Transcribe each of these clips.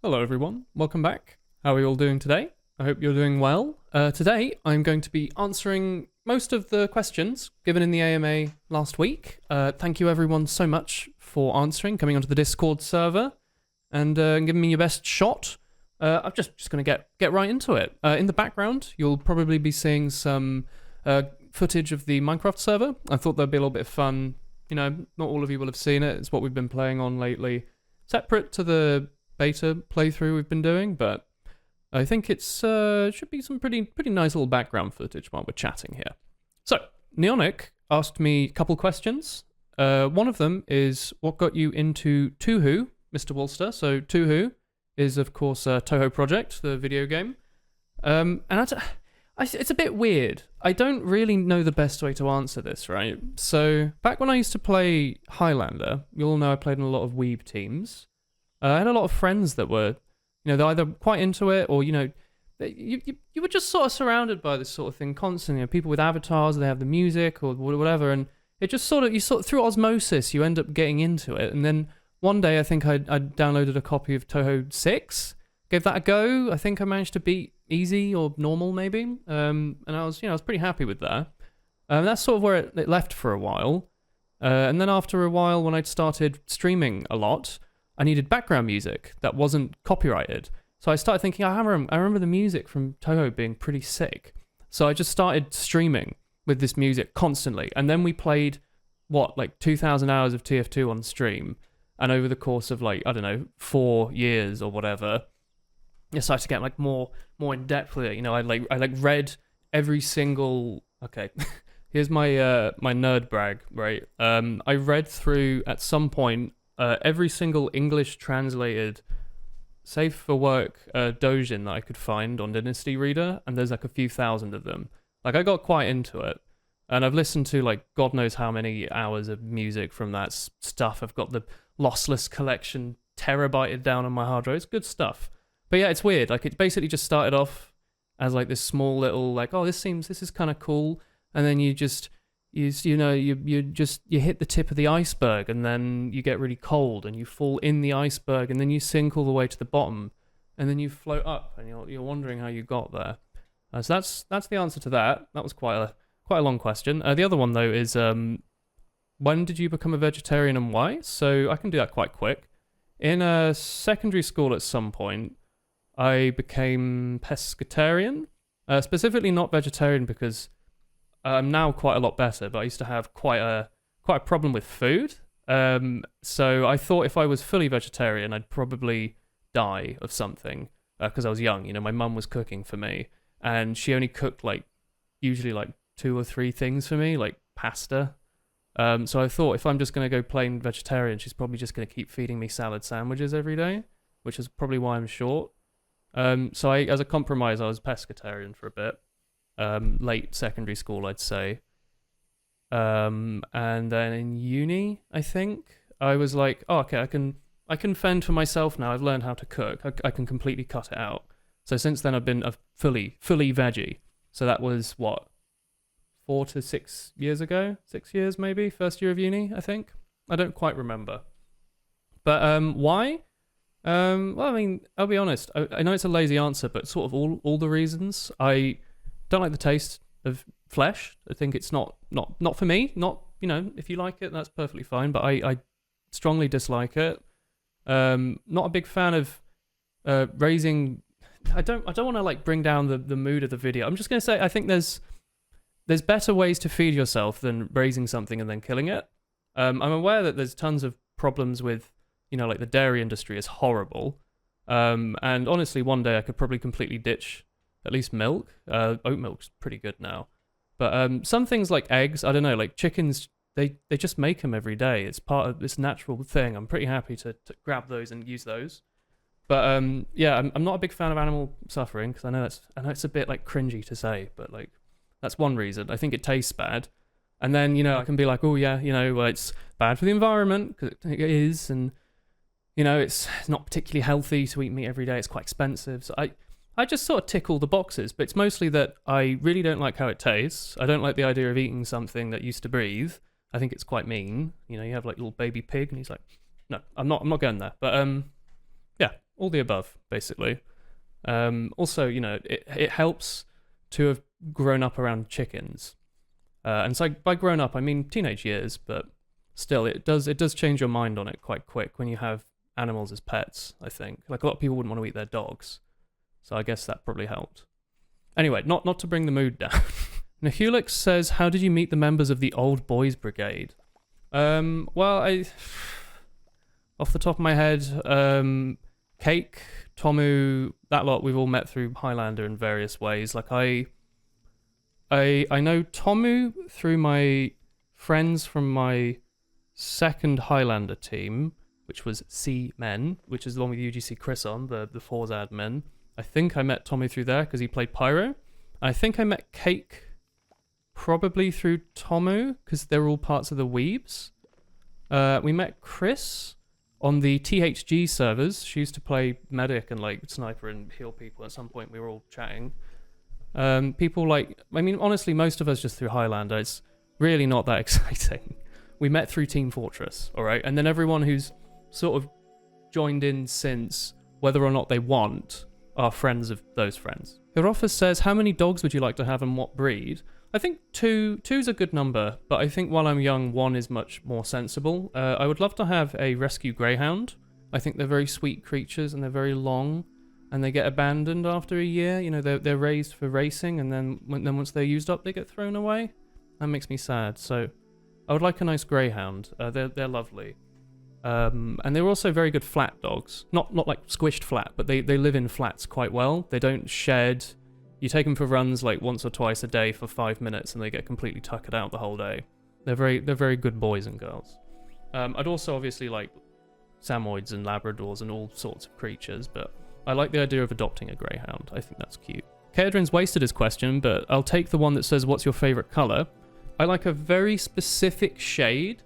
Hello everyone, welcome back. How are you all doing today? I hope you're doing well. Today I'm going to be answering most of the questions given in the AMA last week. Thank you everyone so much for answering, coming onto the Discord server and giving me your best shot. I'm just going to get right into it. In the background, you'll probably be seeing some footage of the Minecraft server. I thought that'd be a little bit of fun. You know, not all of you will have seen it. It's what we've been playing on lately. Separate to the beta playthrough we've been doing, but I think it's should be some pretty nice little background footage while we're chatting here. So, Neonic asked me a couple questions. One of them is, what got you into Touhou, Mr. Wolster? So, Touhou is, of course, a Touhou project, the video game. And it's a bit weird. I don't really know the best way to answer this, right? So, back when I used to play Highlander, you all know I played in a lot of weeb teams. I had a lot of friends that were, they're either quite into it or, you were just sort of surrounded by this sort of thing constantly. People with avatars, they have the music or whatever, and it just through osmosis, you end up getting into it. And then one day, I think I downloaded a copy of Touhou 6, gave that a go. I think I managed to beat easy or normal maybe, and I was pretty happy with that. That's sort of where it left for a while. And then after a while, when I'd started streaming a lot, I needed background music that wasn't copyrighted. So I started thinking, I remember the music from Touhou being pretty sick. So I just started streaming with this music constantly. And then we played, 2,000 hours of TF2 on stream. And over the course of 4 years or whatever, I started to get more in depth with it. I read every single, okay, here's my my nerd brag, right? I read through at some point every single English translated safe for work doujin that I could find on Dynasty Reader, and there's a few thousand of them. I got quite into it, and I've listened to God knows how many hours of music from that stuff. I've got the lossless collection terabyted down on my hard drive. It's good stuff. But yeah, it's weird. It basically just started off as this small little this is kind of cool, and then you hit the tip of the iceberg, and then you get really cold and you fall in the iceberg, and then you sink all the way to the bottom, and then you float up, and you're wondering how you got there. So that's the answer to that. That was quite a long question. The other one though is when did you become a vegetarian and why? So I can do that quite quick. In secondary school at some point, I became pescatarian. Specifically not vegetarian because I'm now quite a lot better, but I used to have quite a problem with food. So I thought if I was fully vegetarian, I'd probably die of something because I was young. My mum was cooking for me, and she only cooked usually 2 or 3 things for me, like pasta. So I thought if I'm just going to go plain vegetarian, she's probably just going to keep feeding me salad sandwiches every day, which is probably why I'm short. So as a compromise, I was pescatarian for a bit. Late secondary school, I'd say. And then in uni, I think, I was like, oh, okay, I can fend for myself now. I've learned how to cook. I can completely cut it out. So since then, I've been a fully veggie. So that was, 4 to 6 years ago? 6 years, maybe? First year of uni, I think. I don't quite remember. But why? Well, I mean, I'll be honest. I know it's a lazy answer, but sort of all the reasons. I don't like the taste of flesh. I think it's not for me. Not, if you like it, that's perfectly fine. But I strongly dislike it. Not a big fan of raising. I don't want to bring down the mood of the video. I'm just going to say I think there's better ways to feed yourself than raising something and then killing it. I'm aware that there's tons of problems with, the dairy industry is horrible. And honestly, one day I could probably completely ditch at least milk. Oat milk's pretty good now. But some things like eggs, I don't know, chickens, they just make them every day. It's part of this natural thing. I'm pretty happy to grab those and use those. But yeah, I'm not a big fan of animal suffering because I know it's a bit cringy to say, but that's one reason. I think it tastes bad. And then, I can be like, oh yeah, well, it's bad for the environment, because it is, and it's not particularly healthy to eat meat every day. It's quite expensive. So I just sort of tick all the boxes, but it's mostly that I really don't like how it tastes. I don't like the idea of eating something that used to breathe. I think it's quite mean. You have little baby pig, and he's like, no, I'm not going there. But yeah, all the above, basically. Also, it helps to have grown up around chickens. And so by grown up, I mean teenage years, but still, it does change your mind on it quite quick when you have animals as pets, I think. Like, a lot of people wouldn't want to eat their dogs. So I guess that probably helped. Anyway, not to bring the mood down. Nahulix says, how did you meet the members of the Old Boys Brigade? Well, off the top of my head, Cake, Touhou, that lot we've all met through Highlander in various ways. Like, I know Touhou through my friends from my second Highlander team, which was C-Men, which is the one with UGC Chris on, the Force admin. I think I met Touhou through there because he played Pyro. I think I met Cake probably through Touhou because they're all parts of the Weebs. We met Chris on the THG servers. She used to play medic and like sniper and heal people. At some point we were all chatting. People like, I mean, honestly, most of us just through Highlander. It's really not that exciting. We met through Team Fortress, all right? And then everyone who's sort of joined in since, whether or not they want, are friends of those friends. Hirofus says, how many dogs would you like to have and what breed? I think two's a good number, but I think while I'm young, one is much more sensible. I would love to have a rescue greyhound. I think they're very sweet creatures and they're very long, and they get abandoned after a year. You know, they're raised for racing, and then once they're used up, they get thrown away. That makes me sad. So I would like a nice greyhound. They're lovely. And they're also very good flat dogs. Not like squished flat, but they live in flats quite well. They don't shed. You take them for runs like once or twice a day for 5 minutes and they get completely tuckered out the whole day. They're very good boys and girls. I'd also obviously like Samoyeds and Labradors and all sorts of creatures, but I like the idea of adopting a greyhound. I think that's cute. Kaedrin's wasted his question, but I'll take the one that says, what's your favorite color? I like a very specific shade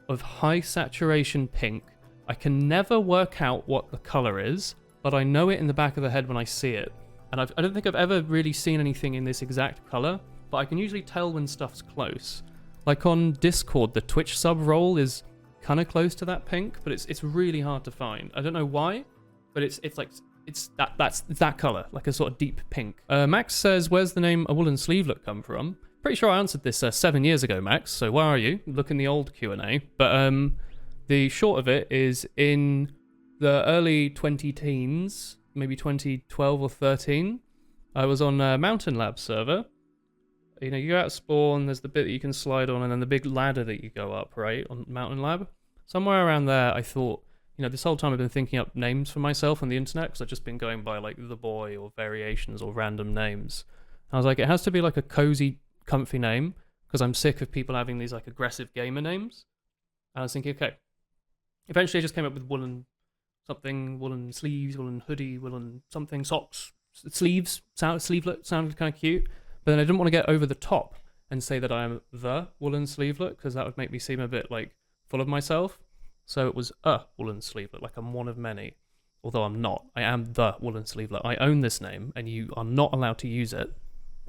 of high saturation pink. I can never work out what the color is, but I know it in the back of the head when I see it. And I don't think I've ever really seen anything in this exact color, but I can usually tell when stuff's close. Like on Discord, the Twitch sub roll is kind of close to that pink, but it's really hard to find. I don't know why, but it's that color, like a sort of deep pink. Max says, where's the name A Woolen Sleevelet come from? Pretty sure I answered this 7 years ago, Max, so where are you? Look in the old Q&A. But the short of it is in the early 20-teens, maybe 2012 or 13, I was on a Mountain Lab server. You know, you go out spawn, there's the bit that you can slide on, and then the big ladder that you go up, right, on Mountain Lab. Somewhere around there, I thought, you know, this whole time I've been thinking up names for myself on the internet, because I've just been going by, like, The Boy or variations or random names. And I was like, it has to be, like, a cozy, comfy name, because I'm sick of people having these, like, aggressive gamer names. And I was thinking, okay. Eventually I just came up with Woolen something, Woolen sleeves, Woolen hoodie, Woolen something, socks, sleeves, sleevelet sounded kind of cute. But then I didn't want to get over the top and say that I am the Woolen Sleevelet, because that would make me seem a bit, like, full of myself. So it was a Woolen Sleevelet, like I'm one of many. Although I'm not. I am the Woolen Sleevelet. I own this name, and you are not allowed to use it.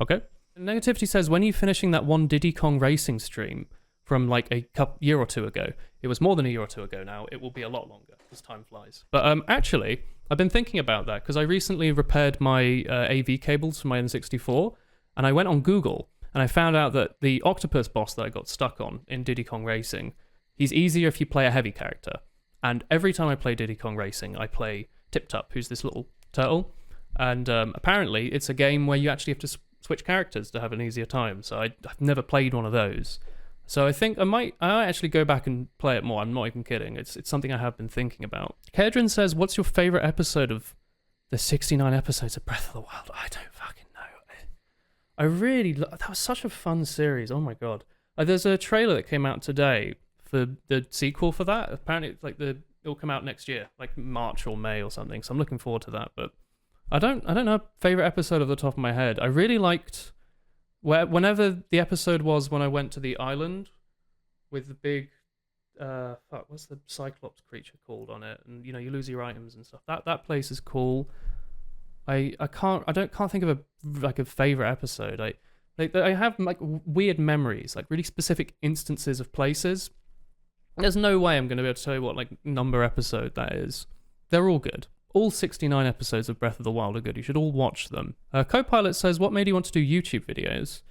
Okay? Negativity says, when are you finishing that one Diddy Kong Racing stream from, like, a year or two ago? It was more than a year or two ago now. It will be a lot longer, as time flies. But actually, I've been thinking about that, because I recently repaired my AV cables for my N64, and I went on Google, and I found out that the octopus boss that I got stuck on in Diddy Kong Racing, he's easier if you play a heavy character. And every time I play Diddy Kong Racing, I play Tip Tup, who's this little turtle. And apparently, it's a game where you actually have to switch characters to have an easier time. So I've never played one of those. So I think I might actually go back and play it more. I'm not even kidding. It's something I have been thinking about. Kaedrin says, what's your favorite episode of the 69 episodes of Breath of the Wild? I don't fucking know. That was such a fun series. Oh my god. There's a trailer that came out today for the sequel for that. Apparently it's like it'll come out next year, like March or May or something. So I'm looking forward to that. But I don't know a favorite episode off the top of my head. I really liked whenever the episode was when I went to the island with the big what's the Cyclops creature called on it, and you know you lose your items and stuff. That place is cool. I can't think of a favorite episode. I have like weird memories, like really specific instances of places. There's no way I'm going to be able to tell you what like number episode that is. They're all good. All 69 episodes of Breath of the Wild are good. You should all watch them. Copilot says, what made you want to do YouTube videos?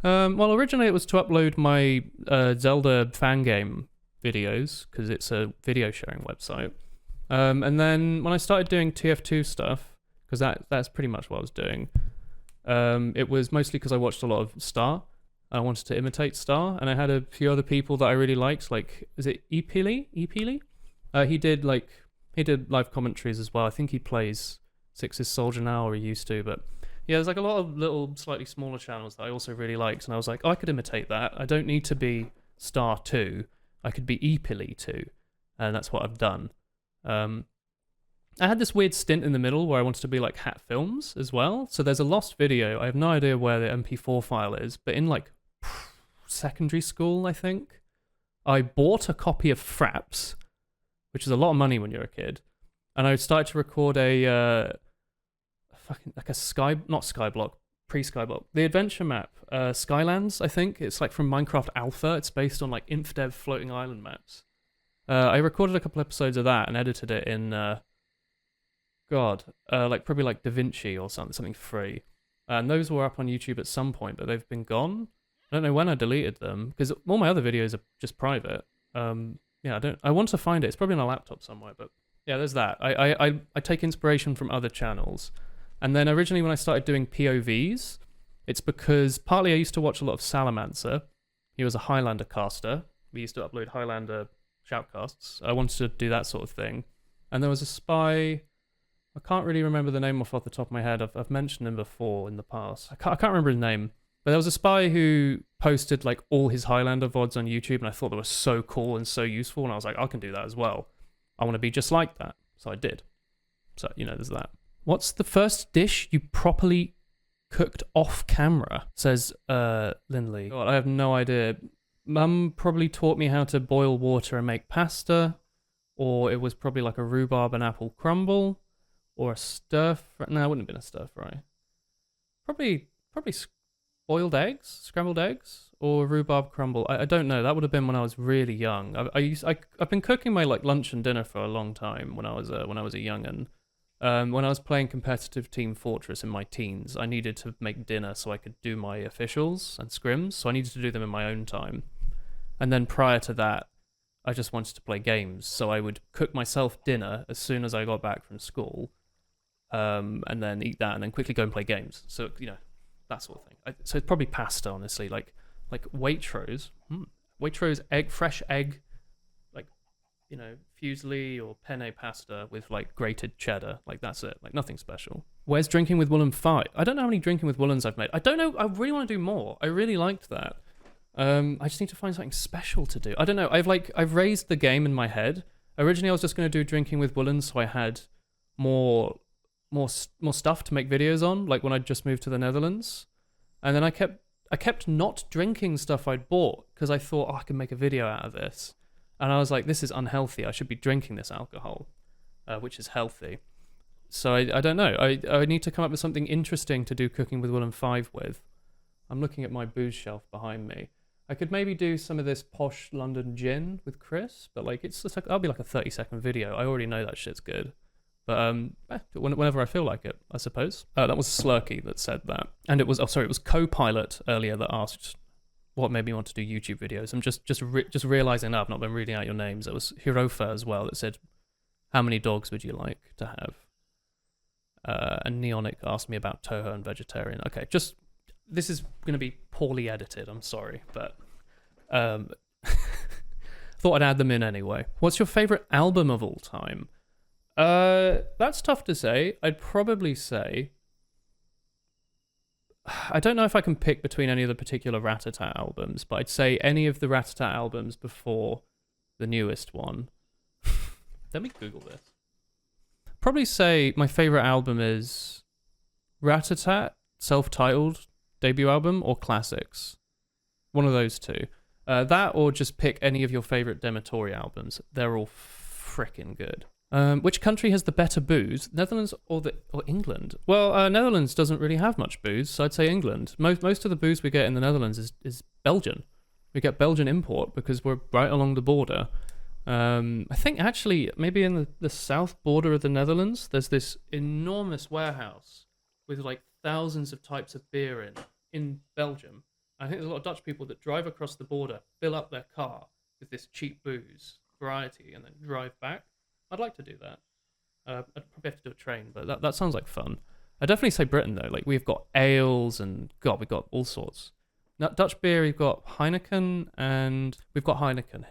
Well, originally it was to upload my Zelda fan game videos, because it's a video sharing website. And then when I started doing TF2 stuff, because that's pretty much what I was doing, it was mostly because I watched a lot of Star. I wanted to imitate Star, and I had a few other people that I really liked, like, is it Epili? He did live commentaries as well. I think he plays Six's Soldier now, or he used to, but yeah, there's like a lot of little, slightly smaller channels that I also really liked, and I was like, oh, I could imitate that. I don't need to be Star 2. I could be Epili 2, and that's what I've done. I had this weird stint in the middle where I wanted to be like Hat Films as well. So there's a lost video. I have no idea where the MP4 file is, but in like secondary school, I think, I bought a copy of Fraps, which is a lot of money when you're a kid, and I started to record a pre-Skyblock, the adventure map, Skylands, I think. It's like from Minecraft Alpha. It's based on like InfDev floating island maps. I recorded a couple episodes of that and edited it in probably like DaVinci or something free. And those were up on YouTube at some point, but they've been gone. I don't know when I deleted them, because all my other videos are just private. I want to find it. It's probably on a laptop somewhere, but yeah, there's that. I take inspiration from other channels. And then originally when I started doing POVs, it's because partly I used to watch a lot of Salamancer. He was a Highlander caster. We used to upload Highlander shoutcasts. I wanted to do that sort of thing. And there was a spy, I can't really remember the name off the top of my head. I've mentioned him before in the past. I can't remember his name. But there was a spy who posted like all his Highlander VODs on YouTube, and I thought they were so cool and so useful, and I was like, I can do that as well. I want to be just like that. So I did. So, there's that. What's the first dish you properly cooked off camera? Says Lindley. God, I have no idea. Mum probably taught me how to boil water and make pasta, or it was probably like a rhubarb and apple crumble, or a stir-fry. No, it wouldn't have been a stir-fry. Probably boiled eggs, scrambled eggs, or rhubarb crumble. I don't know. That would have been when I was really young. I've been cooking my like lunch and dinner for a long time when I was a young'un. When I was playing competitive Team Fortress in my teens, I needed to make dinner so I could do my officials and scrims, so I needed to do them in my own time. And then prior to that, I just wanted to play games, so I would cook myself dinner as soon as I got back from school, and then eat that, and then quickly go and play games. So, that sort of thing. So it's probably pasta, honestly, like Waitrose. Waitrose fresh egg, fusilli or penne pasta with like grated cheddar. Like that's it. Like nothing special. Where's Drinking with Woolen 5? I don't know how many Drinking with Woolens I've made. I don't know. I really want to do more. I really liked that. I just need to find something special to do. I don't know. I've raised the game in my head. Originally, I was just going to do Drinking with Woolens, so I had more stuff to make videos on. Like when I just moved to the Netherlands, and then I kept not drinking stuff I'd bought because I thought, I can make a video out of this. And I was like, this is unhealthy. I should be drinking this alcohol, which is healthy. So I don't know. I need to come up with something interesting to do Cooking with Woolen 5 with. I'm looking at my booze shelf behind me. I could maybe do some of this posh London gin with Chris, but like that'll be like a 30-second video. I already know that shit's good. But whenever I feel like it, I suppose. That was Slurky that said that. And it was Copilot earlier that asked what made me want to do YouTube videos. I'm just realizing now I've not been reading out your names. It was Hirofa as well that said, how many dogs would you like to have? And Neonic asked me about Touhou and vegetarian. Okay, this is going to be poorly edited, I'm sorry, but thought I'd add them in anyway. What's your favorite album of all time? That's tough to say. I'd probably say, I don't know if I can pick between any of the particular Rat-a-tat albums, but I'd say any of the Rat-a-tat albums before the newest one. Let me Google this. Probably say my favorite album is Rat-a-tat, self-titled debut album, or Classics. One of those two. That, or just pick any of your favorite Dematori albums. They're all frickin' good. Which country has the better booze, Netherlands or England? Well, Netherlands doesn't really have much booze, so I'd say England. Most of the booze we get in the Netherlands is Belgian. We get Belgian import because we're right along the border. I think actually maybe in the south border of the Netherlands, there's this enormous warehouse with like thousands of types of beer in Belgium. I think there's a lot of Dutch people that drive across the border, fill up their car with this cheap booze variety, and then drive back. I'd like to do that. I'd probably have to do a train, but that sounds like fun. I'd definitely say Britain though. Like we've got ales and God, we've got all sorts. Now, Dutch beer, we've got Heineken and we've got Heineken.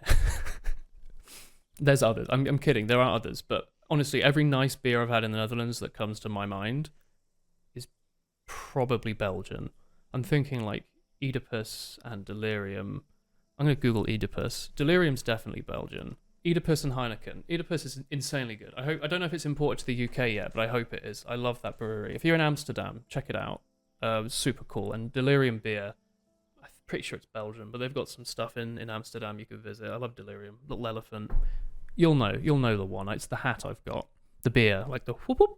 There's others. I'm kidding. There are others, but honestly, every nice beer I've had in the Netherlands that comes to my mind is probably Belgian. I'm thinking like Oedipus and Delirium. I'm going to Google Oedipus. Delirium's definitely Belgian. Oedipus and Heineken. Oedipus is insanely good. I don't know if it's imported to the UK yet, but I hope it is. I love that brewery. If you're in Amsterdam, check it out. It's super cool. And Delirium beer, I'm pretty sure it's Belgian, but they've got some stuff in Amsterdam you could visit. I love Delirium. Little elephant. You'll know the one. It's the hat I've got. The beer, like the whoop whoop.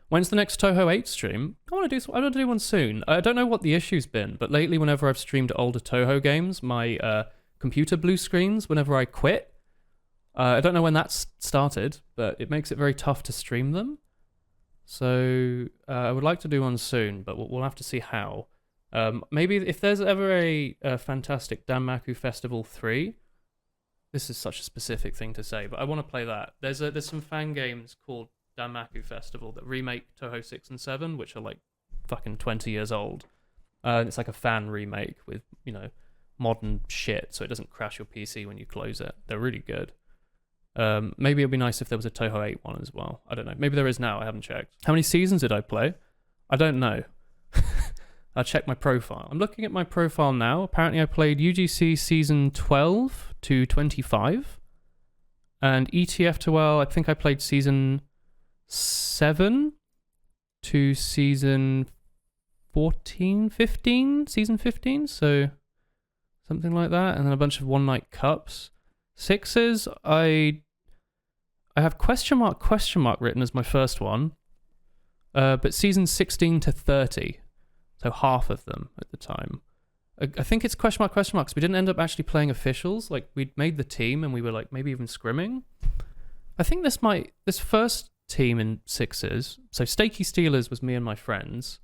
When's the next Touhou 8 stream? I want to do one soon. I don't know what the issue's been, but lately whenever I've streamed older Touhou games, my computer blue screens whenever I quit. I don't know when that's started, but it makes it very tough to stream them. So I would like to do one soon, but we'll have to see how. Maybe if there's ever a fantastic Danmaku Festival 3, this is such a specific thing to say, but I want to play that. There's some fan games called Danmaku Festival that remake Touhou 6 and 7, which are like fucking 20 years old. It's like a fan remake with, modern shit, so it doesn't crash your PC when you close it. They're really good. Maybe it'd be nice if there was a Touhou 8 one as well. I don't know. Maybe there is now. I haven't checked. How many seasons did I play? I don't know. I'll check my profile. I'm looking at my profile now. Apparently I played UGC season 12 to 25. And ETF to, I think I played season 7 to season 14, 15, season 15. So something like that. And then a bunch of one night cups. Sixes, I have question mark written as my first one, but season 16 to 30, so half of them at the time. I think it's question mark because we didn't end up actually playing officials. Like we'd made the team and we were like maybe even scrimming. I think this first team in sixes, so Stakey Steelers was me and my friends.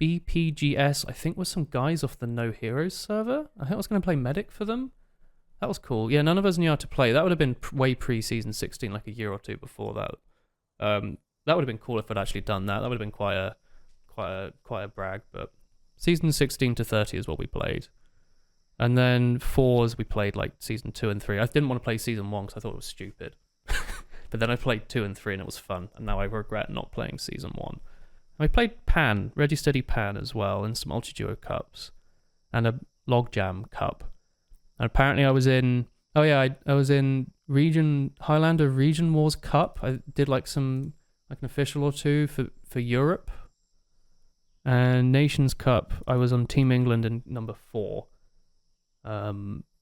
BPGS, I think, was some guys off the No Heroes server. I think I was going to play medic for them. That was cool. Yeah, none of us knew how to play. That would have been way pre-season 16, like a year or two before that. That would have been cool if I'd actually done that. That would have been quite a brag. But season 16 to 30 is what we played. And then fours, we played like season 2 and 3. I didn't want to play season 1 because I thought it was stupid. But then I played 2 and 3 and it was fun. And now I regret not playing season 1. I played Pan, Ready Steady Pan as well, and some multi-duo cups, and a Logjam cup. And apparently I was in, I was in Highlander Region Wars Cup. I did like an official or two for Europe. And Nations Cup, I was on Team England in number 4,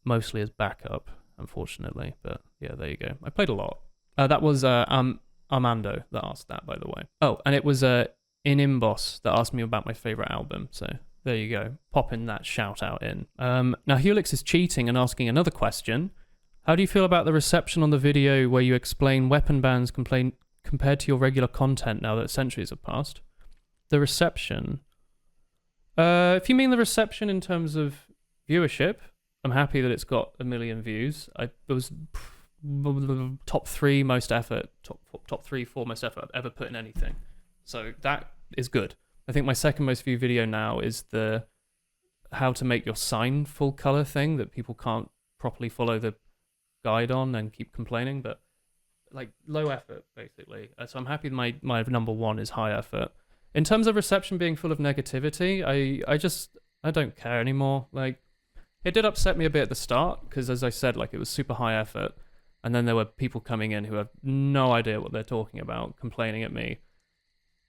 mostly as backup, unfortunately. But yeah, there you go. I played a lot. That was Armando that asked that, by the way. Oh, and it was Inimboss that asked me about my favourite album, so there you go. Popping that shout out in. Now Helix is cheating and asking another question. How do you feel about the reception on the video where you explain weapon bans compared to your regular content now that centuries have passed? The reception. If you mean the reception in terms of viewership, I'm happy that it's got 1 million views. It was top 3 most effort, top 3, 4 most effort I've ever put in anything. So that is good. I think my second most viewed video now is the how to make your sign full color thing that people can't properly follow the guide on and keep complaining, but like low effort basically. So I'm happy my number 1 is high effort. In terms of reception being full of negativity, I don't care anymore. Like it did upset me a bit at the start because as I said, like it was super high effort, and then there were people coming in who have no idea what they're talking about, complaining at me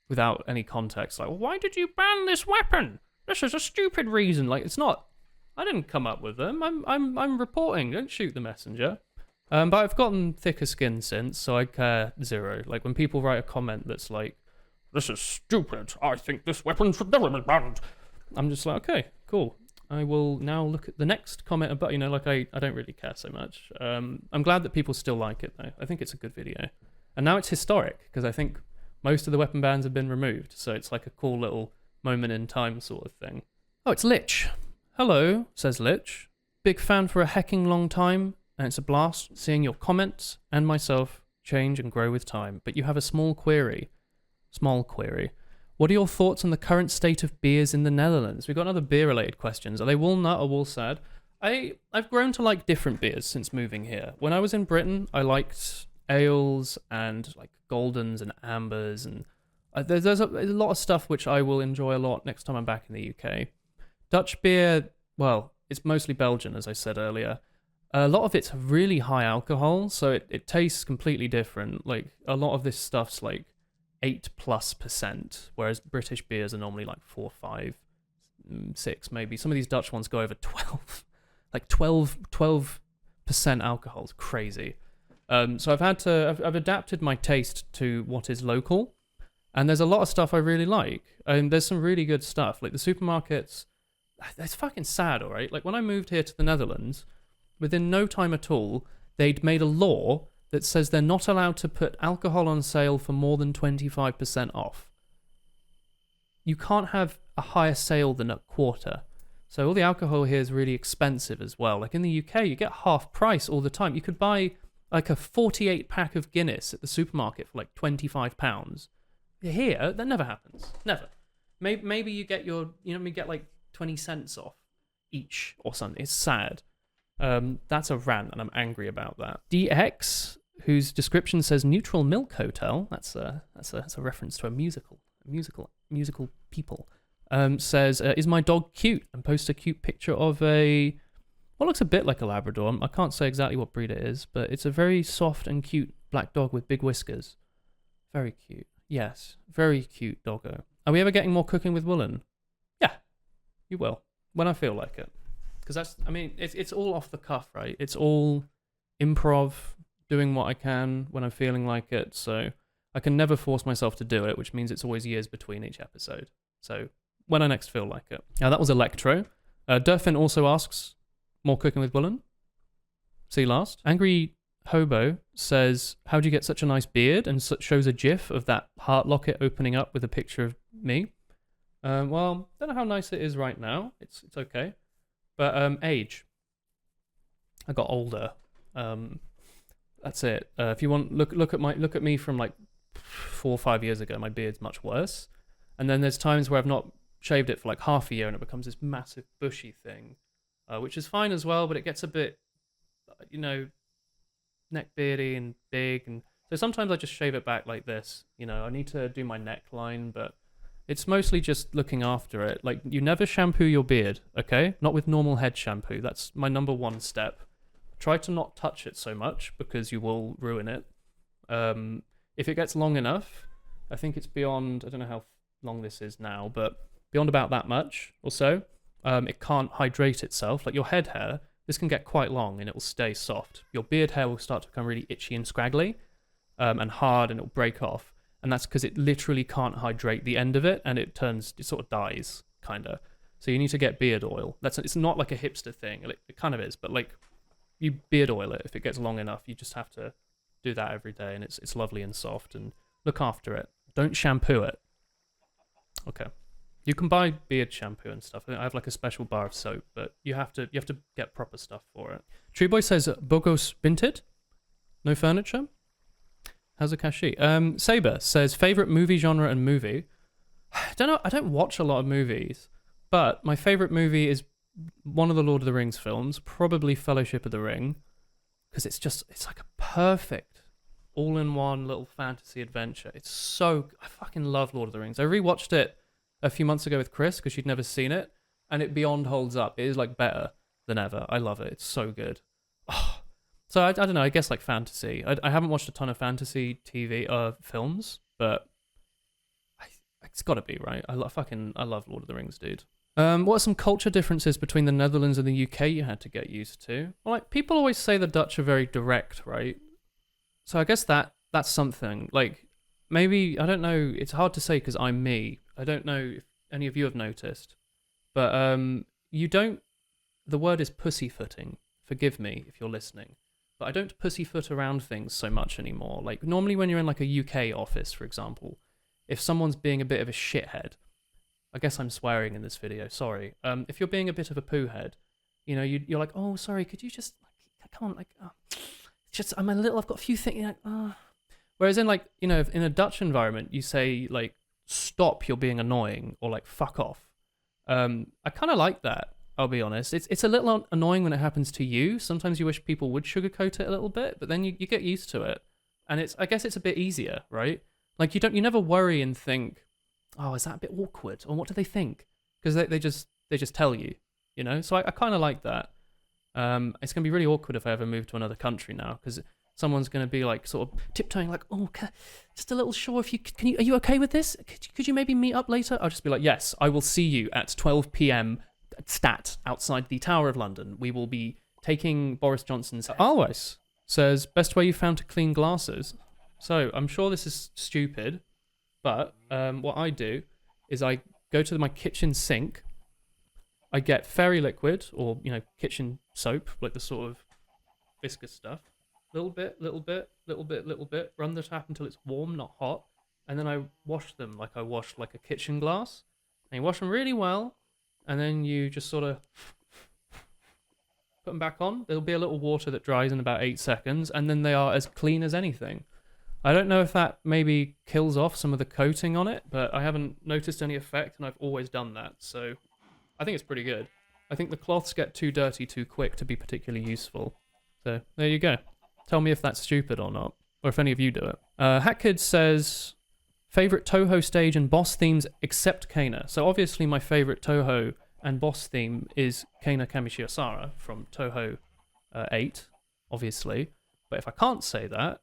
without any context, like, why did you ban this weapon? This is a stupid reason. Like, it's not. I didn't come up with them. I'm reporting. Don't shoot the messenger. But I've gotten thicker skin since, so I care zero. Like when people write a comment that's like, "This is stupid. I think this weapon should never be banned." I'm just like, okay, cool. I will now look at the next comment about, like I don't really care so much. I'm glad that people still like it though. I think it's a good video. And now it's historic because I think most of the weapon bans have been removed. So it's like a cool little moment in time sort of thing. Oh, it's Lich. Hello, says Lich. Big fan for a hecking long time, and it's a blast seeing your comments and myself change and grow with time. But you have a small query. Small query. What are your thoughts on the current state of beers in the Netherlands? We've got other beer-related questions. Are they walnut or woolsad? I've grown to like different beers since moving here. When I was in Britain, I liked ales and like goldens and ambers, and there's a lot of stuff which I will enjoy a lot next time I'm back in the UK. Dutch beer, well, it's mostly Belgian, as I said earlier. A lot of it's really high alcohol, so it tastes completely different. Like a lot of this stuff's like 8+%, whereas British beers are normally like 4, 5, 6 maybe. Some of these Dutch ones go over 12, like 12% alcohol. It's crazy. So I've adapted my taste to what is local, and there's a lot of stuff I really like. There's some really good stuff. Like the supermarkets, it's fucking sad, all right? Like when I moved here to the Netherlands, within no time at all, they'd made a law that says they're not allowed to put alcohol on sale for more than 25% off. You can't have a higher sale than a quarter. So all the alcohol here is really expensive as well. Like in the UK, you get half price all the time. You could buy like a 48 pack of Guinness at the supermarket for like £25. Here, that never happens. Never. Maybe you get like 20 cents off each or something. It's sad. That's a rant, and I'm angry about that. DX, whose description says "Neutral Milk Hotel," that's a reference to a musical people. Says, "Is my dog cute?" and posts a cute picture of what looks a bit like a Labrador. I can't say exactly what breed it is, but it's a very soft and cute black dog with big whiskers. Very cute. Yes, very cute doggo. Are we ever getting more Cooking with Woolen? Yeah, you will when I feel like it. Because it's all off the cuff, right? It's all improv, doing what I can when I'm feeling like it. So I can never force myself to do it, which means it's always years between each episode. So when I next feel like it. Now that was Electro. Durfin also asks, more Cooking with Woolen? See last. Angry Hobo says, how'd you get such a nice beard? And shows a gif of that heart locket opening up with a picture of me. Well, don't know how nice it is right now. It's okay. But age. I got older. That's it. If you want, look at me from like 4 or 5 years ago. My beard's much worse. And then there's times where I've not shaved it for like half a year, and it becomes this massive bushy thing, which is fine as well. But it gets a bit, neck beardy and big, and so sometimes I just shave it back like this. I need to do my neckline, but it's mostly just looking after it. Like, you never shampoo your beard, okay? Not with normal head shampoo. That's my number one step. Try to not touch it so much because you will ruin it. If it gets long enough, I think it's beyond, I don't know how long this is now, but beyond about that much or so, it can't hydrate itself. Like your head hair, this can get quite long and it will stay soft. Your beard hair will start to become really itchy and scraggly and hard, and it will break off. And that's because it literally can't hydrate the end of it, and it sort of dies, kind of. So you need to get beard oil. It's not like a hipster thing. It kind of is, but like you beard oil it if it gets long enough. You just have to do that every day, and it's lovely and soft, and look after it. Don't shampoo it. Okay. You can buy beard shampoo and stuff. I have like a special bar of soap, but you have to get proper stuff for it. Treeboy says Bogos Binted. No furniture. How's a Kashi? Saber says, favorite movie genre and movie. I don't know. I don't watch a lot of movies, but my favorite movie is one of the Lord of the Rings films, probably Fellowship of the Ring, because it's like a perfect all-in-one little fantasy adventure. I fucking love Lord of the Rings. I rewatched it a few months ago with Chris because she'd never seen it, and it beyond holds up. It is like better than ever. I love it. It's so good. Oh. So I don't know, I guess like fantasy. I haven't watched a ton of fantasy TV films, but it's got to be, right? I love Lord of the Rings, dude. What are some culture differences between the Netherlands and the UK you had to get used to? Well, like people always say the Dutch are very direct, right? So I guess that's something. Like maybe, I don't know, it's hard to say because I'm me. I don't know if any of you have noticed, but you don't, the word is pussyfooting. Forgive me if you're listening. But I don't pussyfoot around things so much anymore. Like, normally when you're in like a UK office, for example, if someone's being a bit of a shithead, I guess I'm swearing in this video, sorry. If you're being a bit of a poo head, you know, you're like, oh, sorry, could you just, like, come on, like, just, I've got a few things, like, Whereas in like, you know, in a Dutch environment, you say like, stop, you're being annoying, or like, fuck off. I kind of like that. I'll be honest. It's a little annoying when it happens to you. Sometimes you wish people would sugarcoat it a little bit, but then you get used to it. And I guess it's a bit easier, right? Like you never worry and think, oh, is that a bit awkward? Or what do they think? Because they just tell you, you know? So I kind of like that. It's going to be really awkward if I ever move to another country now, because someone's going to be like sort of tiptoeing like, oh, just a little sure if are you okay with this? Could you maybe meet up later? I'll just be like, yes, I will see you at 12 p.m. stat outside the Tower of London. We will be taking Boris Johnson's head. Always says, best way you found to clean glasses. So I'm sure this is stupid, but what I do is I go to my kitchen sink, I get fairy liquid, or, you know, kitchen soap, like the sort of viscous stuff, little bit, run the tap until it's warm, not hot, and then I wash them like I wash like a kitchen glass, and you wash them really well, and then you just sort of put them back on. There'll be a little water that dries in about 8 seconds, and then they are as clean as anything. I don't know if that maybe kills off some of the coating on it, but I haven't noticed any effect, and I've always done that, so I think it's pretty good. I think the cloths get too dirty too quick to be particularly useful. So there you go. Tell me if that's stupid or not, or if any of you do it. HackKid says, favorite Touhou stage and boss themes except Kana. So obviously my favorite Touhou and boss theme is Kana Kamishiosara from Touhou 8, obviously. But if I can't say that,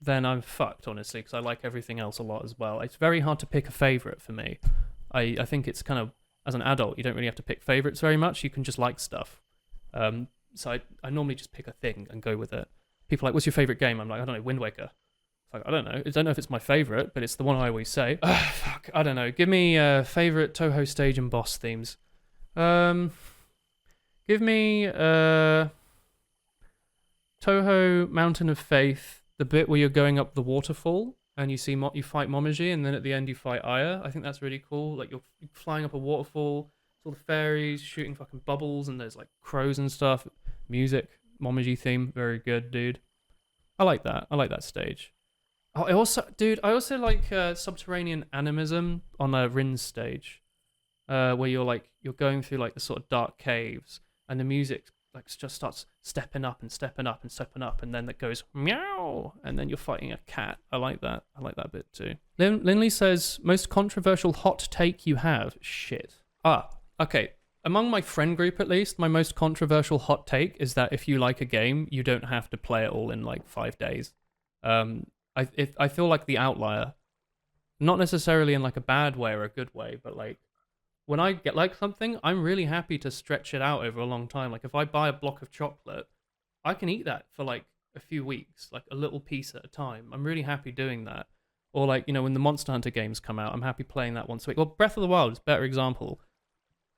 then I'm fucked, honestly, because I like everything else a lot as well. It's very hard to pick a favorite for me. I think it's kind of, as an adult, you don't really have to pick favorites very much. You can just like stuff. So I normally just pick a thing and go with it. People are like, what's your favorite game? I'm like, I don't know, Wind Waker. It's like, I don't know if it's my favorite, but it's the one I always say. Fuck, I don't know. Give me favorite Touhou stage and boss themes. Give me Touhou Mountain of Faith, the bit where you're going up the waterfall and you fight Momiji, and then at the end you fight Aya. I think that's really cool. Like you're flying up a waterfall, it's all the fairies shooting fucking bubbles, and there's like crows and stuff. Music, Momiji theme, very good, dude. I like that. I like that stage. Oh, I also like Subterranean Animism on a Rin's stage, where you're going through like the sort of dark caves, and the music like just starts stepping up, and then it goes meow, and then you're fighting a cat. I like that. I like that bit too. Linley says, most controversial hot take you have? Shit. Okay. Among my friend group, at least, my most controversial hot take is that if you like a game, you don't have to play it all in like 5 days. I feel like the outlier, not necessarily in like a bad way or a good way, but like when I get like something, I'm really happy to stretch it out over a long time. Like if I buy a block of chocolate, I can eat that for like a few weeks, like a little piece at a time. I'm really happy doing that. Or like, you know, when the Monster Hunter games come out, I'm happy playing that once a week. Well, Breath of the Wild is a better example.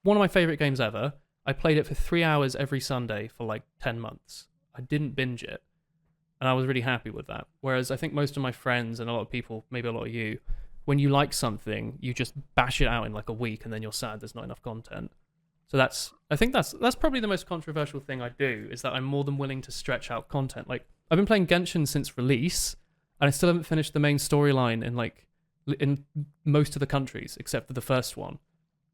One of my favorite games ever. I played it for 3 hours every Sunday for like 10 months. I didn't binge it. And I was really happy with that. Whereas I think most of my friends and a lot of people, maybe a lot of you, when you like something, you just bash it out in like a week and then you're sad there's not enough content. So I think that's probably the most controversial thing I do, is that I'm more than willing to stretch out content. Like I've been playing Genshin since release, and I still haven't finished the main storyline in most of the countries except for the first one.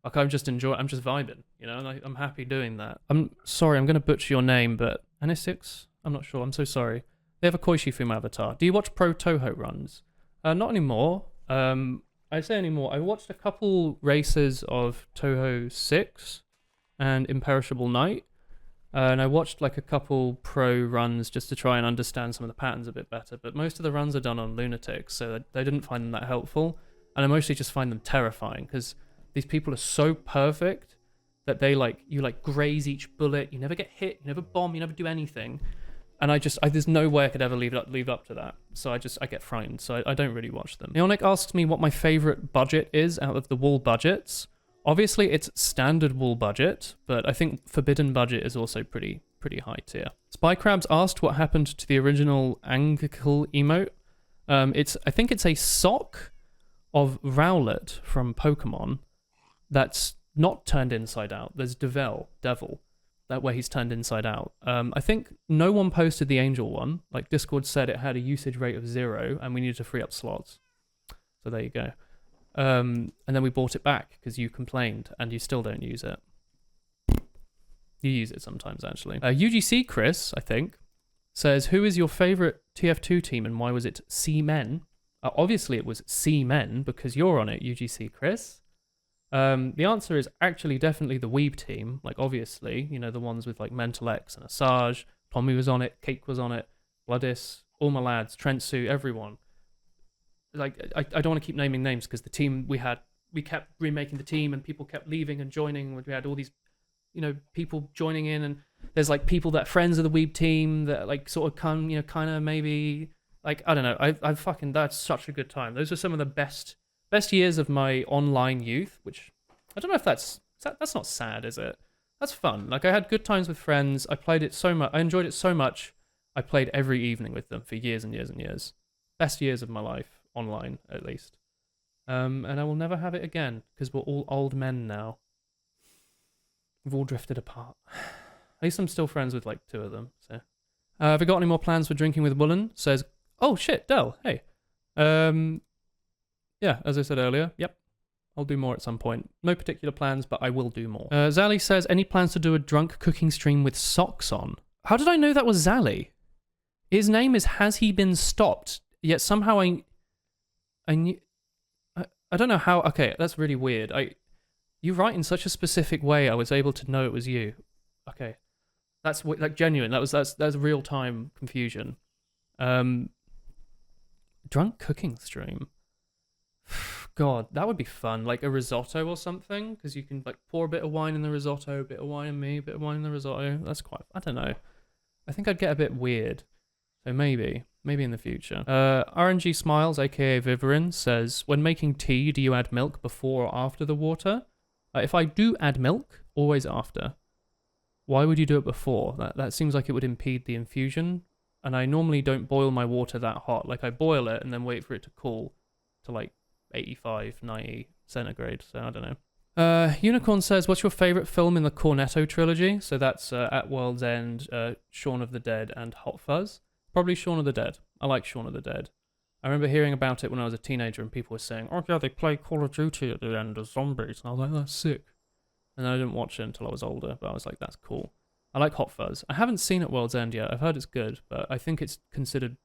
Like I'm just vibing, you know, and I'm happy doing that. I'm sorry, I'm going to butcher your name, but Anisix? I'm not sure, I'm so sorry. They have a Koishifume avatar. Do you watch pro Touhou runs? Not anymore. I say anymore. I watched a couple races of Touhou 6 and Imperishable Night, and I watched like a couple pro runs just to try and understand some of the patterns a bit better, but most of the runs are done on lunatics, so they didn't find them that helpful, and I mostly just find them terrifying, because these people are so perfect that you graze each bullet, you never get hit, you never bomb, you never do anything. And there's no way I could ever leave up to that. So I get frightened. So I don't really watch them. Neonic asks me what my favorite budget is out of the wall budgets. Obviously, it's standard wool budget, but I think forbidden budget is also pretty high tier. Spy Crabs asked what happened to the original Anglical emote. I think it's a sock of Rowlet from Pokemon that's not turned inside out. There's Devil, that way he's turned inside out. I think no one posted the Angel one. Like Discord said it had a usage rate of 0 and we needed to free up slots. So there you go. And then we bought it back because you complained and you still don't use it. You use it sometimes, actually. UGC Chris, I think, says, who is your favorite TF2 team and why was it C-Men? Obviously, it was C-Men because you're on it, UGC Chris. The answer is actually definitely the Weeb team. Like, obviously, you know, the ones with like Mental X and Asajj. Tommy was on it, Cake was on it, Bloodis, all my lads, Trentsu, everyone. Like, I don't want to keep naming names because the team we kept remaking the team and people kept leaving and joining. We had all these, you know, people joining in, and there's like people that are friends of the Weeb team that like sort of come, you know, kind of maybe like, I don't know. I fucking, that's such a good time. Those are some of the best years of my online youth, which I don't know if that's not sad, is it? That's fun. Like, I had good times with friends. I played it so much. I enjoyed it so much. I played every evening with them for years and years and years. Best years of my life. Online, at least. And I will never have it again, because we're all old men now. We've all drifted apart. At least I'm still friends with, like, 2 of them, so. Have you got any more plans for drinking with Woolen? Says, oh, shit, Del, hey. Yeah, as I said earlier, yep. I'll do more at some point. No particular plans, but I will do more. Zally says, any plans to do a drunk cooking stream with socks on? How did I know that was Zally? His name is Has He Been Stopped? Yet somehow I knew, I don't know how. Okay, that's really weird. You write in such a specific way. I was able to know it was you. Okay, that's like genuine. That's real time confusion. Drunk cooking stream. God, that would be fun. Like a risotto or something, because you can like pour a bit of wine in the risotto, a bit of wine in me, a bit of wine in the risotto. That's quite. I don't know. I think I'd get a bit weird. So maybe in the future. RNG Smiles, aka Viverin, says, when making tea, do you add milk before or after the water? If I do add milk, always after. Why would you do it before? That seems like it would impede the infusion. And I normally don't boil my water that hot. Like, I boil it and then wait for it to cool to like 85, 90 centigrade. So I don't know. Unicorn says, what's your favorite film in the Cornetto trilogy? So that's At World's End, Shaun of the Dead, and Hot Fuzz. Probably Shaun of the Dead. I like Shaun of the Dead. I remember hearing about it when I was a teenager and people were saying, oh yeah, they play Call of Duty at the end as zombies. And I was like, that's sick. And I didn't watch it until I was older, but I was like, that's cool. I like Hot Fuzz. I haven't seen At World's End yet. I've heard it's good, but I think it's considered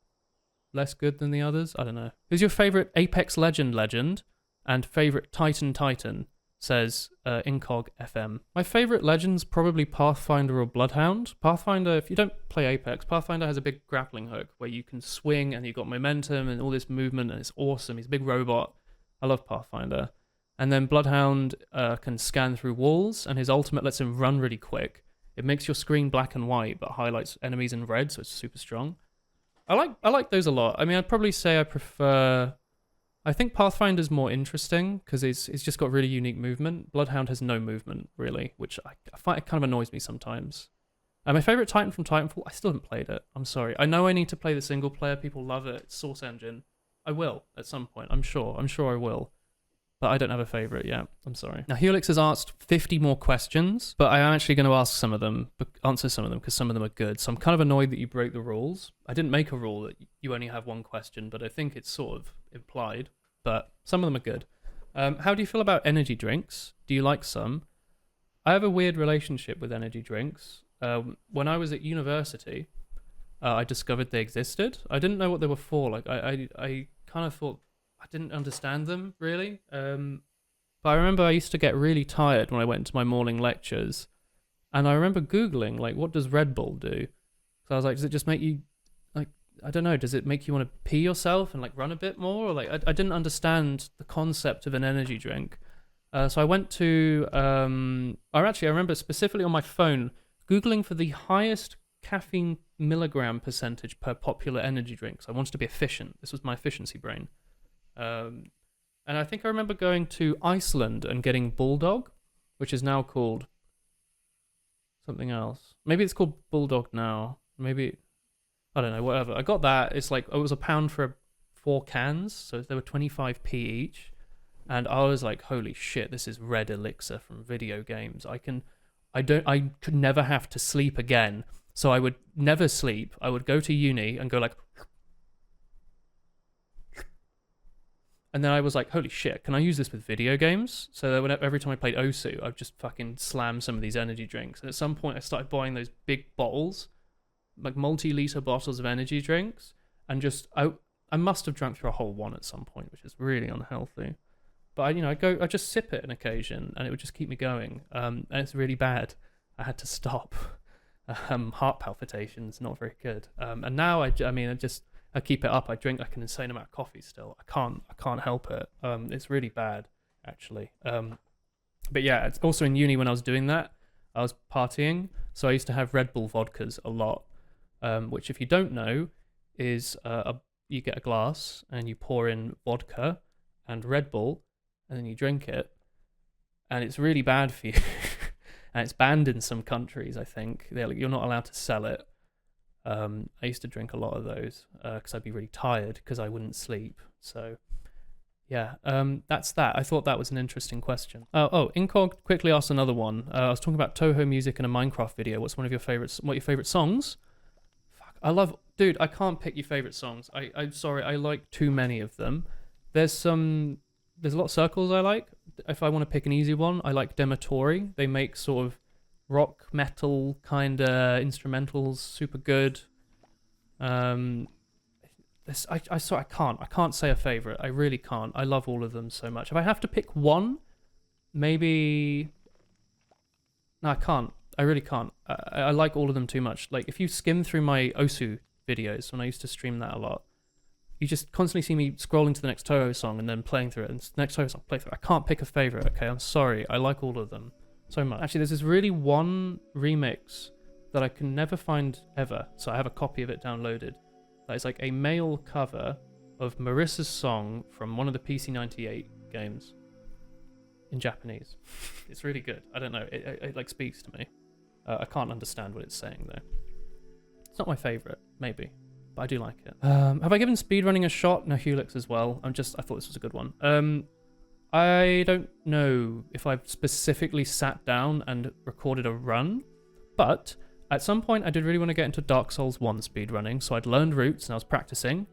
less good than the others. I don't know. Who's your favorite Apex Legend and favorite Titan? Says Incog FM. My favorite legends probably Pathfinder or Bloodhound. Pathfinder, if you don't play Apex, Pathfinder has a big grappling hook where you can swing and you've got momentum and all this movement and it's awesome. He's a big robot. I love Pathfinder. And then Bloodhound can scan through walls and his ultimate lets him run really quick. It makes your screen black and white but highlights enemies in red, so it's super strong. I like those a lot. I mean, I'd probably say I prefer... I think Pathfinder's more interesting because it's just got really unique movement. Bloodhound has no movement, really, which I find it kind of annoys me sometimes. My favorite Titan from Titanfall, I still haven't played it. I'm sorry. I know I need to play the single player. People love it. It's Source Engine. I will at some point. I'm sure I will. But I don't have a favorite yet. I'm sorry. Now, Helix has asked 50 more questions, but I am actually going to answer some of them because some of them are good. So I'm kind of annoyed that you broke the rules. I didn't make a rule that you only have one question, but I think it's sort of implied. But some of them are good. How do you feel about energy drinks? Do you like some? I have a weird relationship with energy drinks. When I was at university, I discovered they existed. I didn't know what they were for. Like I kind of thought I didn't understand them really. But I remember I used to get really tired when I went to my morning lectures, and I remember Googling like, what does Red Bull do? So I was like, does it just make you like, I don't know, does it make you want to pee yourself and like run a bit more? Or like I didn't understand the concept of an energy drink. So I went to I remember specifically on my phone Googling for the highest caffeine milligram percentage per popular energy drinks. I wanted to be efficient. This was my efficiency brain. And I think I remember going to Iceland and getting Bulldog. which is now called something else. Maybe it's called Bulldog now. Maybe, I don't know, whatever. I got that. It's like, it was £1 for 4 cans, so they were 25p each. And I was like, holy shit, this is red elixir from video games. I could never have to sleep again. So I would never sleep. I would go to uni and go like, and then I was like, holy shit, can I use this with video games? So that every time I played Osu, I'd just fucking slam some of these energy drinks. And at some point, I started buying those big bottles, like multi-liter bottles of energy drinks. And just, I must have drunk through a whole one at some point, which is really unhealthy. But I just sip it on occasion, and it would just keep me going. And it's really bad. I had to stop. Heart palpitations, not very good. And now I keep it up. I drink like an insane amount of coffee still. I can't help it. It's really bad, actually. But yeah, it's also in uni when I was doing that, I was partying. So I used to have Red Bull vodkas a lot, which if you don't know is you get a glass and you pour in vodka and Red Bull and then you drink it. And it's really bad for you. And it's banned in some countries, I think. You're not allowed to sell it. I used to drink a lot of those because I'd be really tired because I wouldn't sleep. So, yeah, that's that. I thought that was an interesting question. Incog quickly asked another one. I was talking about Touhou music in a Minecraft video. What's one of your favorites? What are your favorite songs? Fuck, dude, I can't pick your favorite songs. I'm sorry, I like too many of them. There's a lot of circles I like. If I want to pick an easy one, I like Dematori. They make sort of rock metal kind of instrumentals, super good. I can't say a favorite. I really can't. I love all of them so much. If I have to pick one, maybe no, I can't. I really can't. I like all of them too much. Like if you skim through my Osu videos when I used to stream that a lot, you just constantly see me scrolling to the next Touhou song and then playing through it. And the next Touhou song, play through it. I can't pick a favorite. Okay, I'm sorry. I like all of them so much. Actually, there's this really one remix that I can never find ever. So I have a copy of it downloaded. That is like a male cover of Marissa's song from one of the PC98 games in Japanese. It's really good. I don't know. It like speaks to me. I can't understand what it's saying though. It's not my favorite, maybe. But I do like it. Have I given speedrunning a shot? No, Helix as well. I thought this was a good one. I don't know if I've specifically sat down and recorded a run, but at some point I did really want to get into Dark Souls 1 speedrunning, so I'd learned routes and I was practicing,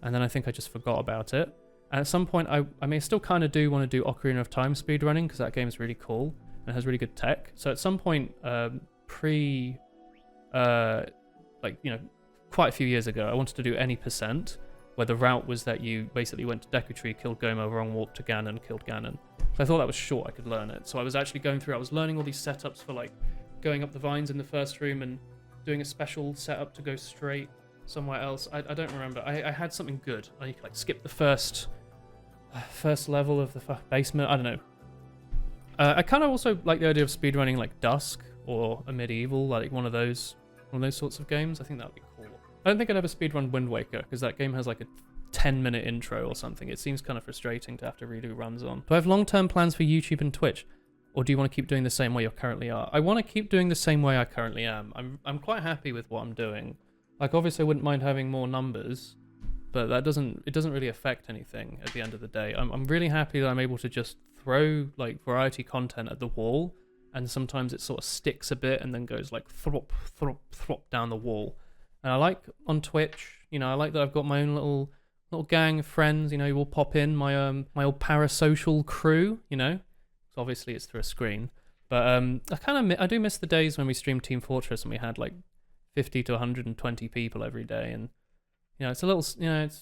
and then I think I just forgot about it. And at some point I may still kind of do want to do Ocarina of Time speedrunning, because that game is really cool and has really good tech. So at some point, quite a few years ago, I wanted to do any percent, where the route was that you basically went to Deku Tree, killed Goma, wrong walk to Ganon, killed Ganon. So I thought that was short, I could learn it. So I was actually going through, I was learning all these setups for like going up the vines in the first room and doing a special setup to go straight somewhere else. I don't remember. I had something good. You could like skip the first level of the basement. I don't know. I kind of also like the idea of speedrunning like Dusk or a Medieval, like one of those sorts of games. I think that would be cool. I don't think I'd ever speedrun Wind Waker, because that game has like a 10-minute intro or something. It seems kind of frustrating to have to redo runs on. Do I have long-term plans for YouTube and Twitch? Or do you want to keep doing the same way you currently are? I want to keep doing the same way I currently am. I'm quite happy with what I'm doing. Like, obviously I wouldn't mind having more numbers, but it doesn't really affect anything at the end of the day. I'm really happy that I'm able to just throw like variety content at the wall, and sometimes it sort of sticks a bit and then goes like throp, throp, throp down the wall. And I like on Twitch, I like that I've got my own little gang of friends, you all pop in, my old parasocial crew, So obviously it's through a screen. But I do miss the days when we streamed Team Fortress and we had like 50 to 120 people every day, and it's a little, it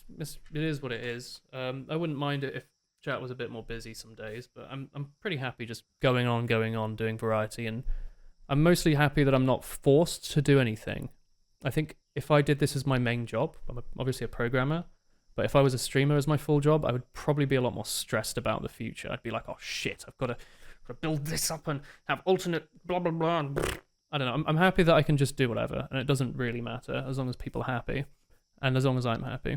is what it is. I wouldn't mind it if chat was a bit more busy some days, but I'm pretty happy just going on, doing variety, and I'm mostly happy that I'm not forced to do anything. I think if I did this as my main job, I'm obviously a programmer, but if I was a streamer as my full job, I would probably be a lot more stressed about the future. I'd be like, oh shit, I've got to build this up and have alternate blah, blah, blah. And I don't know. I'm happy that I can just do whatever, and it doesn't really matter as long as people are happy and as long as I'm happy.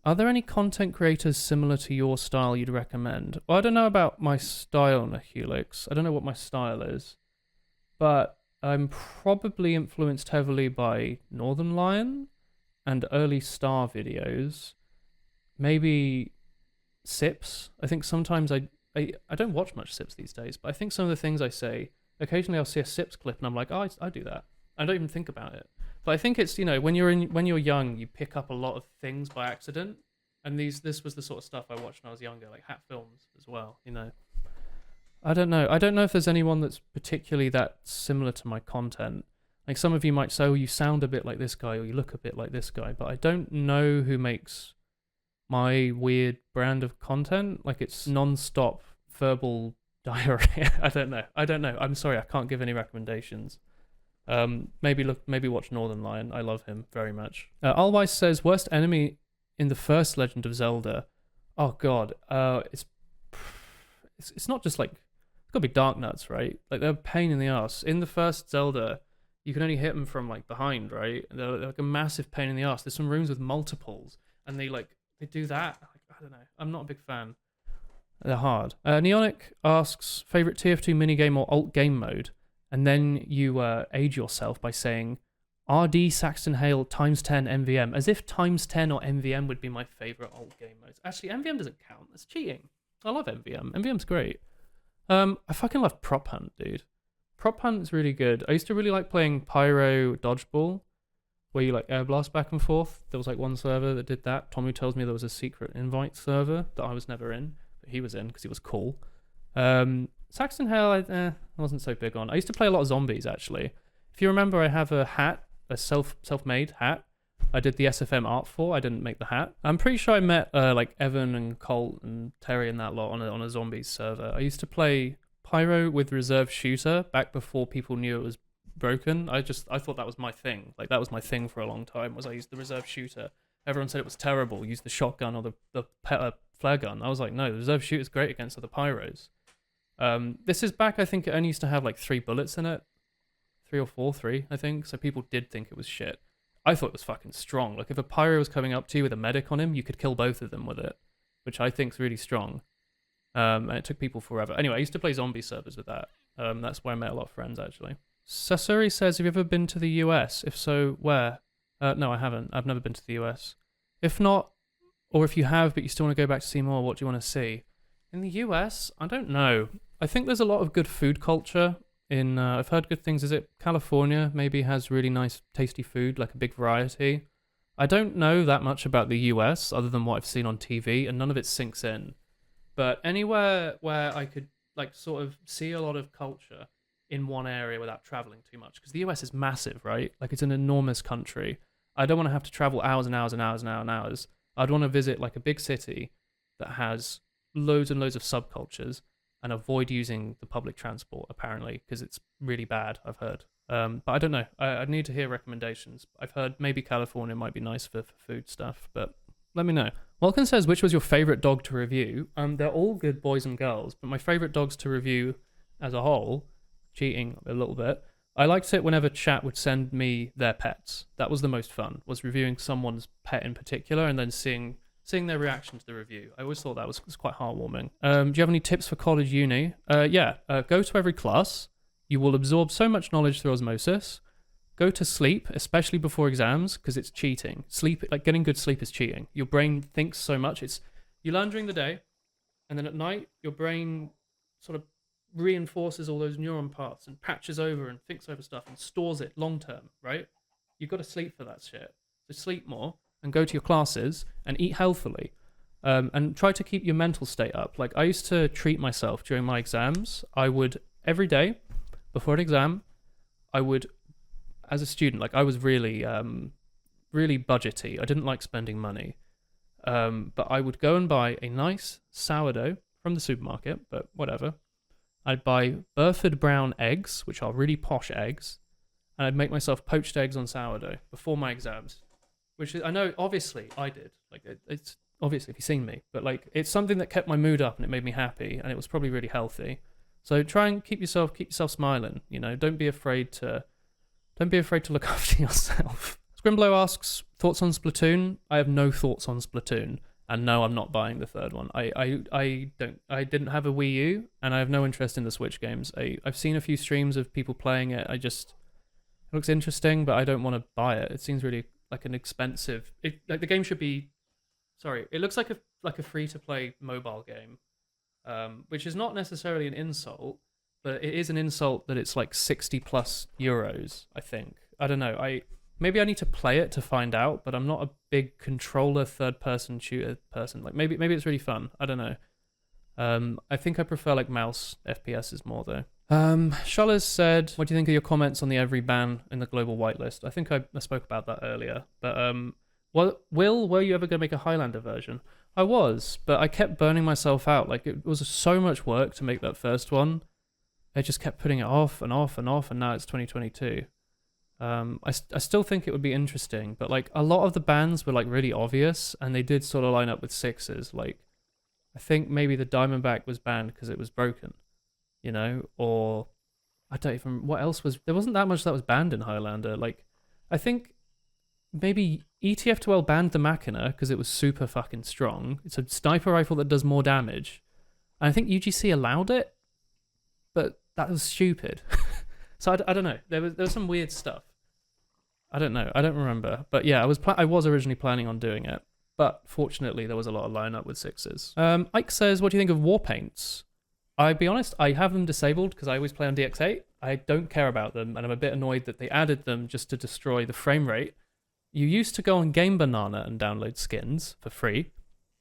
Are there any content creators similar to your style you'd recommend? Well, I don't know about my style, Nahulix. I don't know what my style is, but I'm probably influenced heavily by Northern Lion and early Star videos. Maybe Sips. I think sometimes I don't watch much Sips these days, but I think some of the things I say, occasionally I'll see a Sips clip and I'm like, oh, I do that. I don't even think about it. But I think it's, when you're young, you pick up a lot of things by accident, and this was the sort of stuff I watched when I was younger, like Hat Films as well. I don't know. I don't know if there's anyone that's particularly that similar to my content. Like some of you might say, oh, you sound a bit like this guy, or you look a bit like this guy, but I don't know who makes my weird brand of content. Like it's non-stop verbal diarrhea. I don't know. I'm sorry, I can't give any recommendations. Maybe watch Northern Lion. I love him very much. Alwise says, worst enemy in the first Legend of Zelda. Oh god, it's not just like, it's gotta be Dark Nuts, right? Like they're a pain in the ass. In the first Zelda, you can only hit them from like behind, right? They're like a massive pain in the ass. There's some rooms with multiples, and they do that. I don't know. I'm not a big fan. They're hard. Neonic asks, favorite TF2 minigame or alt game mode? And then you age yourself by saying RD Saxton Hale times 10 MVM, as if times 10 or MVM would be my favorite alt game modes. Actually, MVM doesn't count. That's cheating. I love MVM. MVM's great. I fucking love Prop Hunt, dude. Prop Hunt is really good. I used to really like playing Pyro Dodgeball, where you like air blast back and forth. There was like one server that did that. Tommy tells me there was a secret invite server that I was never in, but he was in because he was cool. Saxton Hale, I wasn't so big on. I used to play a lot of zombies, actually. If you remember, I have a hat, a self-made hat. I did the SFM art for. I didn't make the hat. I'm pretty sure I met like Evan and Colt and Terry and that lot on a zombies server. I used to play Pyro with reserve shooter back before people knew it was broken. I thought that was my thing. Like that was my thing for a long time. Was I used the reserve shooter. Everyone said it was terrible. Use the shotgun or the flare gun. I was like, no, the reserve shooter is great against other pyros. This is back, I think it only used to have like 3 bullets in it. 3 or 4, I think. So people did think it was shit. I thought it was fucking strong. Like if a pyro was coming up to you with a medic on him, you could kill both of them with it, which I think is really strong. And it took people forever. Anyway, I used to play zombie servers with that. That's where I met a lot of friends, actually. Sasuri says, have you ever been to the US? If so, where? No, I haven't. I've never been to the US. If not, or if you have, but you still want to go back to see more, what do you want to see? In the US, I don't know. I think there's a lot of good food culture in, I've heard good things. Is it California maybe has really nice, tasty food, like a big variety? I don't know that much about the US other than what I've seen on TV, and none of it sinks in. But anywhere where I could like sort of see a lot of culture in one area without traveling too much, because the US is massive, right? Like it's an enormous country. I don't want to have to travel hours and hours and hours and hours and hours. I'd want to visit like a big city that has loads and loads of subcultures and avoid using the public transport, apparently, because it's really bad, I've heard. But I don't know. I'd need to hear recommendations. I've heard maybe California might be nice for food stuff, but let me know. Welkin says, which was your favorite dog to review? They're all good boys and girls, but my favorite dogs to review as a whole, cheating a little bit, I liked it whenever chat would send me their pets. That was the most fun, was reviewing someone's pet in particular and then seeing their reaction to the review. I always thought that was quite heartwarming. Do you have any tips for college uni? Go to every class. You will absorb so much knowledge through osmosis. Go to sleep, especially before exams, because it's cheating. Sleep, like getting good sleep is cheating. Your brain thinks so much. You learn during the day, and then at night, your brain sort of reinforces all those neuron paths and patches over and thinks over stuff and stores it long term, right? You've got to sleep for that shit. So sleep more and go to your classes and eat healthily. And try to keep your mental state up. Like I used to treat myself during my exams. I would, every day before an exam, I would, as a student, like I was really, really budgety. I didn't like spending money. But I would go and buy a nice sourdough from the supermarket, but whatever. I'd buy Burford Brown eggs, which are really posh eggs, and I'd make myself poached eggs on sourdough before my exams, which is, I know, obviously, I did. Like, it's obviously, if you've seen me, but like, it's something that kept my mood up and it made me happy, and it was probably really healthy. So try and keep yourself smiling. You know, don't be afraid to look after yourself. It's Grimlow asks, thoughts on Splatoon? I have no thoughts on Splatoon. And no, I'm not buying the third one. I didn't have a Wii U, and I have no interest in the Switch games. I've seen a few streams of people playing it. It looks interesting, but I don't want to buy it. It seems really like an expensive. Like the game should be. Sorry, it looks like a free to play mobile game, which is not necessarily an insult, but it is an insult that it's like 60 plus euros. I think. I don't know. Maybe I need to play it to find out, but I'm not a big controller third-person shooter person. Like maybe it's really fun. I don't know. I think I prefer like mouse FPSs more though. Shullers said, "What do you think of your comments on the every ban in the global whitelist?" I think I spoke about that earlier. But were you ever going to make a Highlander version? I was, but I kept burning myself out. Like it was so much work to make that first one. I just kept putting it off and off and off, and now it's 2022. I still think it would be interesting, but like a lot of the bans were like really obvious, and they did sort of line up with sixes. Like I think maybe the Diamondback was banned because it was broken, you know, or I don't even, what else was, there wasn't that much that was banned in Highlander. Like I think maybe ETF12 banned the Machina because it was super fucking strong. It's a sniper rifle that does more damage, and I think UGC allowed it, but that was stupid. So I don't know. There was some weird stuff. I don't know. I don't remember. But yeah, I was originally planning on doing it. But fortunately, there was a lot of lineup with sixes. Ike says, what do you think of war paints? I'll be honest, I have them disabled because I always play on DX8. I don't care about them, and I'm a bit annoyed that they added them just to destroy the frame rate. You used to go on Game Banana and download skins for free,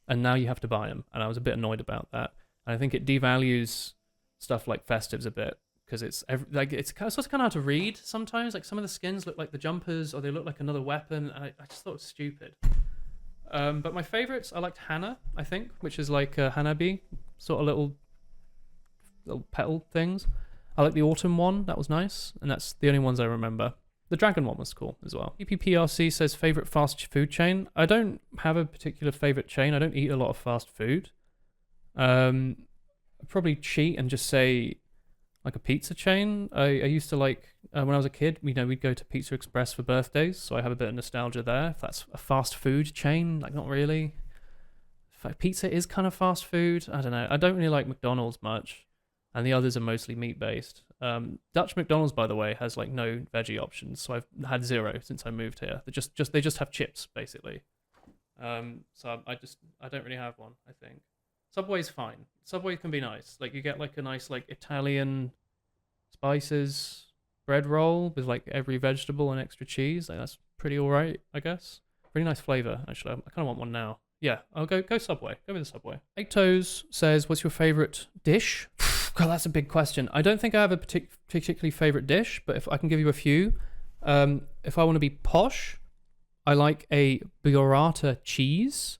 and now you have to buy them, and I was a bit annoyed about that. And I think it devalues stuff like Festives a bit. Because it's kind of hard to read sometimes. Like some of the skins look like the jumpers, or they look like another weapon. And I just thought it was stupid. But my favorites, I liked Hana, I think, which is like a Hanabi, sort of little petal things. I like the autumn one, that was nice, and that's the only ones I remember. The dragon one was cool as well. PPPRC says favorite fast food chain. I don't have a particular favorite chain. I don't eat a lot of fast food. I'd probably cheat and just say like a pizza chain. I used to like, when I was a kid, we'd go to Pizza Express for birthdays, so I have a bit of nostalgia there. If that's a fast food chain, like not really. Pizza is kind of fast food. I don't know. I don't really like McDonald's much, and the others are mostly meat-based. Dutch McDonald's, by the way, has like no veggie options, so I've had zero since I moved here. They just have chips, basically. So I don't really have one, I think. Subway's fine. Subway can be nice. Like you get like a nice like Italian spices bread roll with like every vegetable and extra cheese. Like that's pretty alright, I guess. Pretty nice flavor, actually. I kind of want one now. Yeah, I'll go Subway. Go with the Subway. Eight Toes says, what's your favorite dish? God, that's a big question. I don't think I have a particularly favorite dish, but if I can give you a few. If I want to be posh, I like a burrata cheese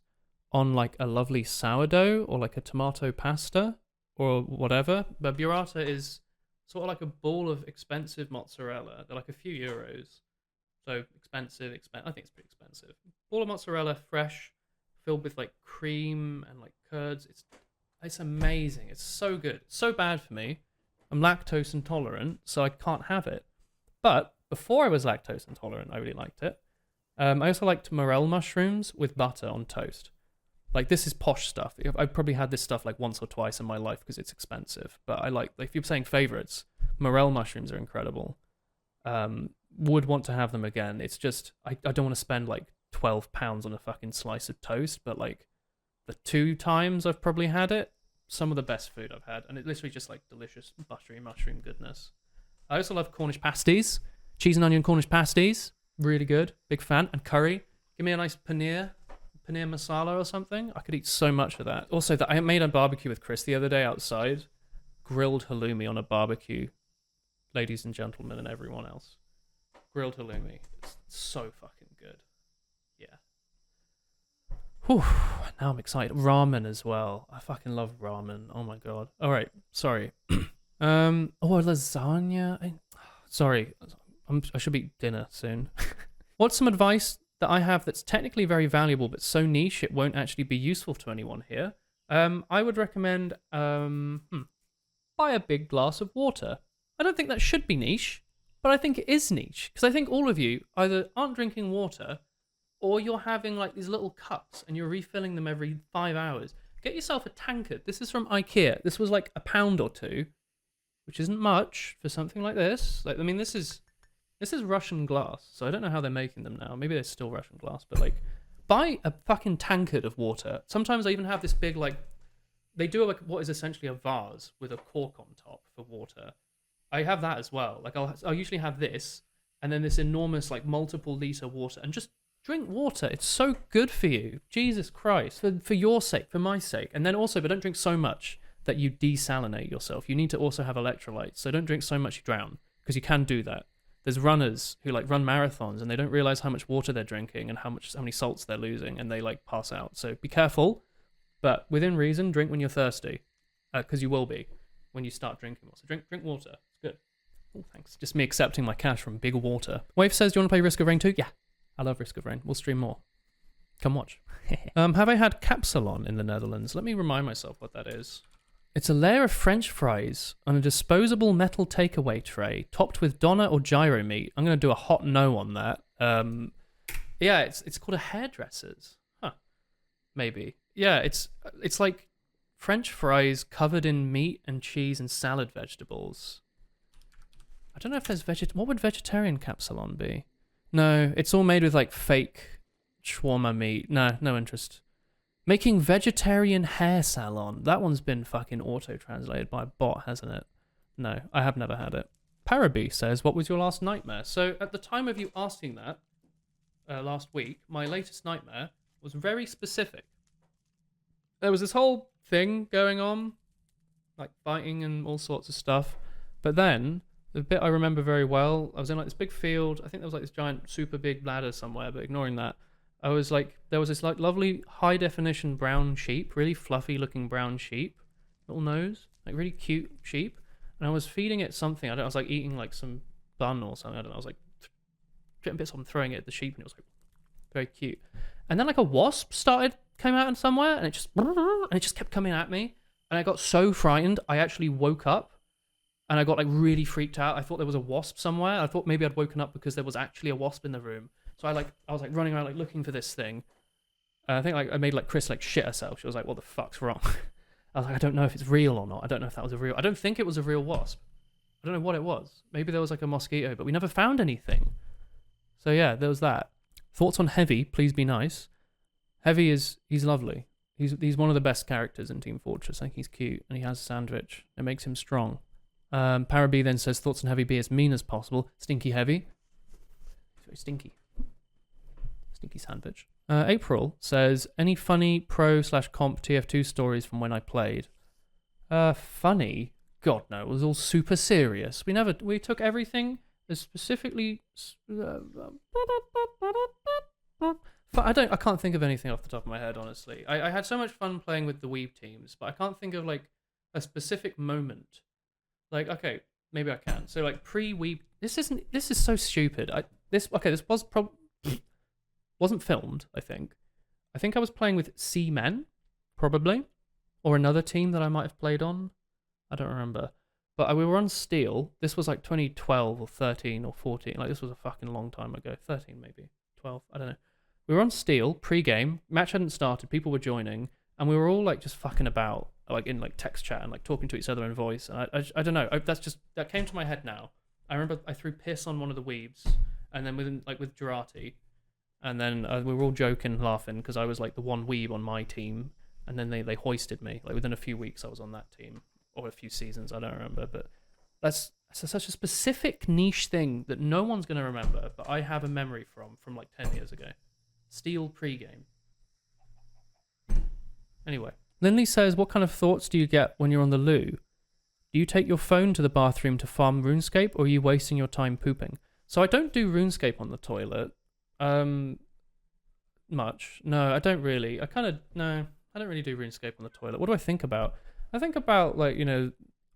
on like a lovely sourdough or like a tomato pasta or whatever. But burrata is sort of like a ball of expensive mozzarella. They're like a few euros. So expensive. I think it's pretty expensive. Ball of mozzarella, fresh, filled with like cream and like curds. It's amazing. It's so good. It's so bad for me. I'm lactose intolerant, so I can't have it. But before I was lactose intolerant, I really liked it. I also liked morel mushrooms with butter on toast. Like, this is posh stuff. I've probably had this stuff like once or twice in my life because it's expensive. But I like if you're saying favorites, morel mushrooms are incredible. Would want to have them again. It's just, I don't want to spend like £12 on a fucking slice of toast. But like the 2 times I've probably had it, some of the best food I've had. And it's literally just like delicious buttery mushroom goodness. I also love Cornish pasties. Cheese and onion Cornish pasties. Really good. Big fan. And curry. Give me a nice paneer masala or something. I could eat so much of that. Also, I made a barbecue with Chris the other day outside. Grilled halloumi on a barbecue. Ladies and gentlemen and everyone else. Grilled halloumi. It's so fucking good. Yeah. Whew. Now I'm excited. Ramen as well. I fucking love ramen. Oh my god. All right. Sorry. Lasagna. Sorry. I should eat dinner soon. What's some advice that I have that's technically very valuable but so niche it won't actually be useful to anyone here? I would recommend buy a big glass of water. I don't think that should be niche, but But I think it is niche because I think all of you either aren't drinking water or you're having like these little cups and you're refilling them every 5 hours. Get yourself a tankard. This is from IKEA. This was like £1 or £2, which isn't much for something like this. Like, I mean, this is Russian glass, so I don't know how they're making them now. Maybe they're still Russian glass, but like, buy a fucking tankard of water. Sometimes they even have this big like, they do like what is essentially a vase with a cork on top for water. I have that as well. Like I'll usually have this, and then this enormous like multiple liter water, and just drink water. It's so good for you. Jesus Christ, for your sake, for my sake, and then also, but don't drink so much that you desalinate yourself. You need to also have electrolytes, so don't drink so much you drown, because you can do that. There's runners who like run marathons and they don't realize how much water they're drinking and how many salts they're losing, and they like pass out. So be careful, but within reason, drink when you're thirsty, because you will be when you start drinking more. So drink water. It's good. Oh, thanks. Just me accepting my cash from Big Water. Wave says, do you want to play Risk of Rain 2? Yeah, I love Risk of Rain. We'll stream more. Come watch. Have I had capsalon in the Netherlands? Let me remind myself what that is. It's a layer of French fries on a disposable metal takeaway tray, topped with doner or gyro meat. I'm going to do a hot no on that. Yeah, it's called a hairdresser's. Huh. Maybe. Yeah, it's like French fries covered in meat and cheese and salad vegetables. I don't know if there's what would vegetarian capsalon be? No, it's all made with like fake shawarma meat. No interest. Making vegetarian hair salon. That one's been fucking auto-translated by a bot, hasn't it? No, I have never had it. Paraby says, what was your last nightmare? So at the time of you asking that, last week, my latest nightmare was very specific. There was this whole thing going on, like fighting and all sorts of stuff. But then, the bit I remember very well, I was in like this big field. I think there was like this giant, super big ladder somewhere, but ignoring that, I was like, there was this like lovely high definition brown sheep, really fluffy looking brown sheep, little nose, like really cute sheep. And I was feeding it something. I was like eating like some bun or something. I don't know. I was like getting bits of throwing it at the sheep, and it was like very cute. And then like a wasp came out of somewhere, and it just kept coming at me. And I got so frightened, I actually woke up, and I got like really freaked out. I thought there was a wasp somewhere. I thought maybe I'd woken up because there was actually a wasp in the room. So I was like running around like looking for this thing. I think like I made like Chris like shit herself. She was like, "What the fuck's wrong?" I was like, "I don't know if it's real or not. I don't know if that was a real. I don't think it was a real wasp. I don't know what it was. Maybe there was like a mosquito, but we never found anything." So yeah, there was that. Thoughts on Heavy? Please be nice. Heavy he's lovely. He's one of the best characters in Team Fortress. I think he's cute and he has a sandwich. It makes him strong. Paraby then says, thoughts on Heavy, be as mean as possible. Stinky Heavy. He's very stinky. Stinky sandwich. April says, any funny pro/comp TF2 stories from when I played? Funny? God no, it was all super serious. We took everything as specifically... I can't think of anything off the top of my head, honestly. I had so much fun playing with the Weeb teams, but I can't think of like a specific moment. Like, okay, maybe I can. So like pre-Weeb, this is so stupid. This wasn't filmed, I think. I think I was playing with C-Men, probably, or another team that I might have played on. I don't remember. But we were on Steel. This was like 2012 or 13 or 14. Like, this was a fucking long time ago. 13 maybe. 12. I don't know. We were on Steel, pre-game. Match hadn't started. People were joining. And we were all like just fucking about, like in like text chat and like talking to each other in voice. And I don't know. That came to my head now. I remember I threw piss on one of the weebs. And then with Girardi. And then we were all joking, laughing, because I was like the one weeb on my team. And then they hoisted me. Like within a few weeks I was on that team. Or a few seasons, I don't remember, but that's such a specific niche thing that no one's going to remember, but I have a memory from like 10 years ago. Steel pre-game. Anyway, Lindley says, what kind of thoughts do you get when you're on the loo? Do you take your phone to the bathroom to farm RuneScape, or are you wasting your time pooping? So I don't do RuneScape on the toilet. Much. No, I don't really. I don't really do RuneScape on the toilet. What do I think about? I think about, like, you know,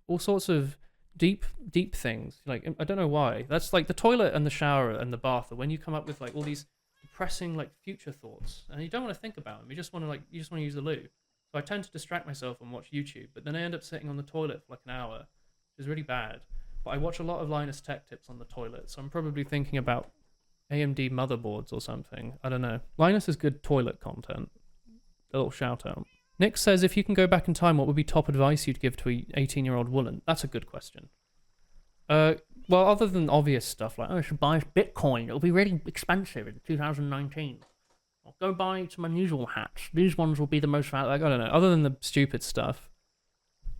all sorts of deep things. Like, I don't know why. That's like the toilet and the shower and the bath are when you come up with like all these depressing like future thoughts, and you don't want to think about them. You just want to use the loo. So I tend to distract myself and watch YouTube, but then I end up sitting on the toilet for like an hour, which is really bad. But I watch a lot of Linus Tech Tips on the toilet, so I'm probably thinking about AMD motherboards or something. I don't know. Linus is good toilet content. A little shout out. Nick says, if you can go back in time, what would be top advice you'd give to a 18-year-old Woolen? That's a good question. Well, other than obvious stuff like, oh, I should buy Bitcoin. It'll be really expensive in 2019. Or go buy some unusual hats. These ones will be the most valuable. Like, I don't know. Other than the stupid stuff,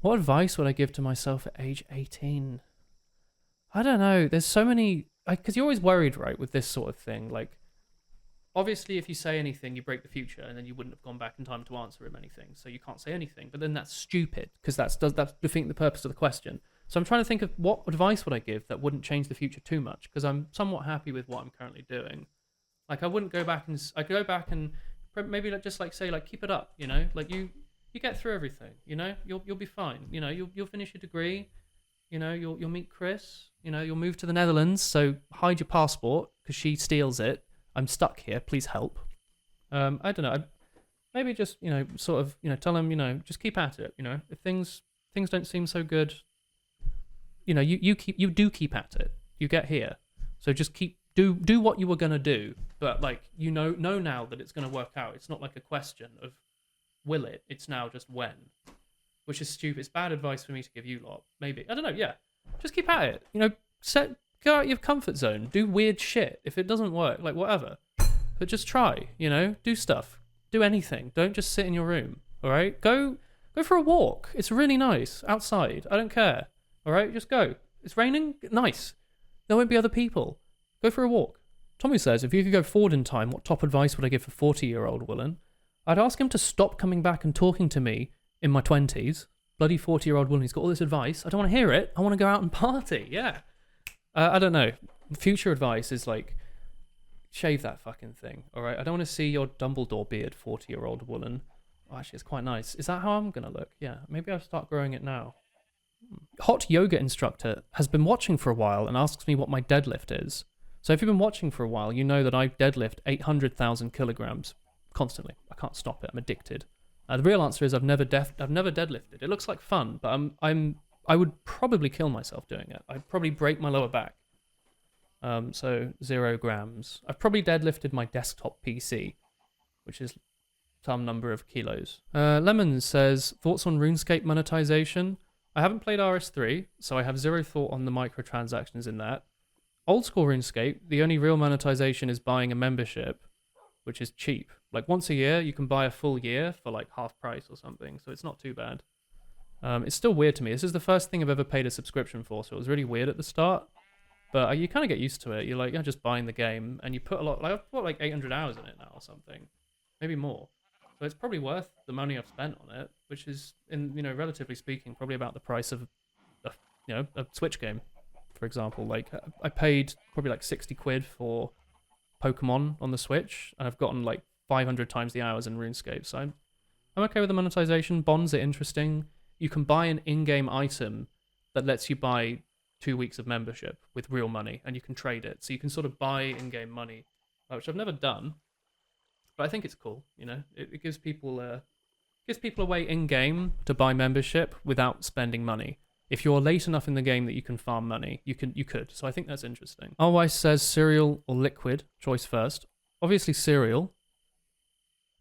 what advice would I give to myself at age 18? I don't know. There's so many... Because you're always worried, right, with this sort of thing. Like, obviously, if you say anything, you break the future, and then you wouldn't have gone back in time to answer him anything. So you can't say anything. But then that's stupid, because that's defeating the purpose of the question. So I'm trying to think of what advice would I give that wouldn't change the future too much, because I'm somewhat happy with what I'm currently doing. Like, I wouldn't go back and... I could go back and maybe just, like, say, like, keep it up, you know? Like, you get through everything, you know? You'll be fine. You know, you'll finish your degree. You know, you'll meet Chris. You know, you'll move to the Netherlands, so hide your passport, because she steals it. I'm stuck here. Please help. I don't know. Maybe just, you know, sort of, you know, tell him, you know, just keep at it. You know, if things don't seem so good, you know, you do keep at it. You get here, so just do what you were gonna do. But like, you know now that it's gonna work out. It's not like a question of will it. It's now just when, which is stupid. It's bad advice for me to give you lot. Maybe, I don't know. Yeah, just keep at it. You know, go out your comfort zone. Do weird shit. If it doesn't work, like whatever, but just try. You know, do stuff. Do anything. Don't just sit in your room. All right, go for a walk. It's really nice outside. I don't care. All right, just go. It's raining. Nice. There won't be other people. Go for a walk. Tommy says, if you could go forward in time, what top advice would I give for 40-year-old Woolen? I'd ask him to stop coming back and talking to me in my 20s. Bloody 40-year-old Woolen, he's got all this advice. I don't want to hear it. I want to go out and party. Yeah. I don't know. Future advice is like, shave that fucking thing. All right. I don't want to see your Dumbledore beard, 40-year-old Woolen. Oh, actually, it's quite nice. Is that how I'm going to look? Yeah. Maybe I'll start growing it now. Hot yoga instructor has been watching for a while and asks me what my deadlift is. So if you've been watching for a while, you know that I deadlift 800,000 kilograms constantly. I can't stop it. I'm addicted. The real answer is I've never deadlifted. It looks like fun, but I would probably kill myself doing it. I'd probably break my lower back. So 0 grams. I've probably deadlifted my desktop PC, which is some number of kilos. Lemon says, thoughts on RuneScape monetization? I haven't played RS3, so I have zero thought on the microtransactions in that. Old school RuneScape, the only real monetization is buying a membership, which is cheap. Like once a year, you can buy a full year for like half price or something, so it's not too bad. It's still weird to me. This is the first thing I've ever paid a subscription for, so it was really weird at the start. But you kind of get used to it. You're like, you're just buying the game, and you put a lot, like I've put like 800 hours in it now or something, maybe more. So it's probably worth the money I've spent on it, which is, relatively speaking, probably about the price of, a Switch game, for example. Like I paid probably like 60 quid for Pokemon on the Switch, and I've gotten like 500 times the hours in RuneScape. So I'm okay with the monetization. Bonds are interesting. You can buy an in-game item that lets you buy 2 weeks of membership with real money, and you can trade it. So you can sort of buy in-game money, which I've never done, but I think it's cool. It gives people a way in-game to buy membership without spending money. If you're late enough in the game that you can farm money, you could. So I think that's interesting. Always says cereal or liquid. Choice first. Obviously cereal.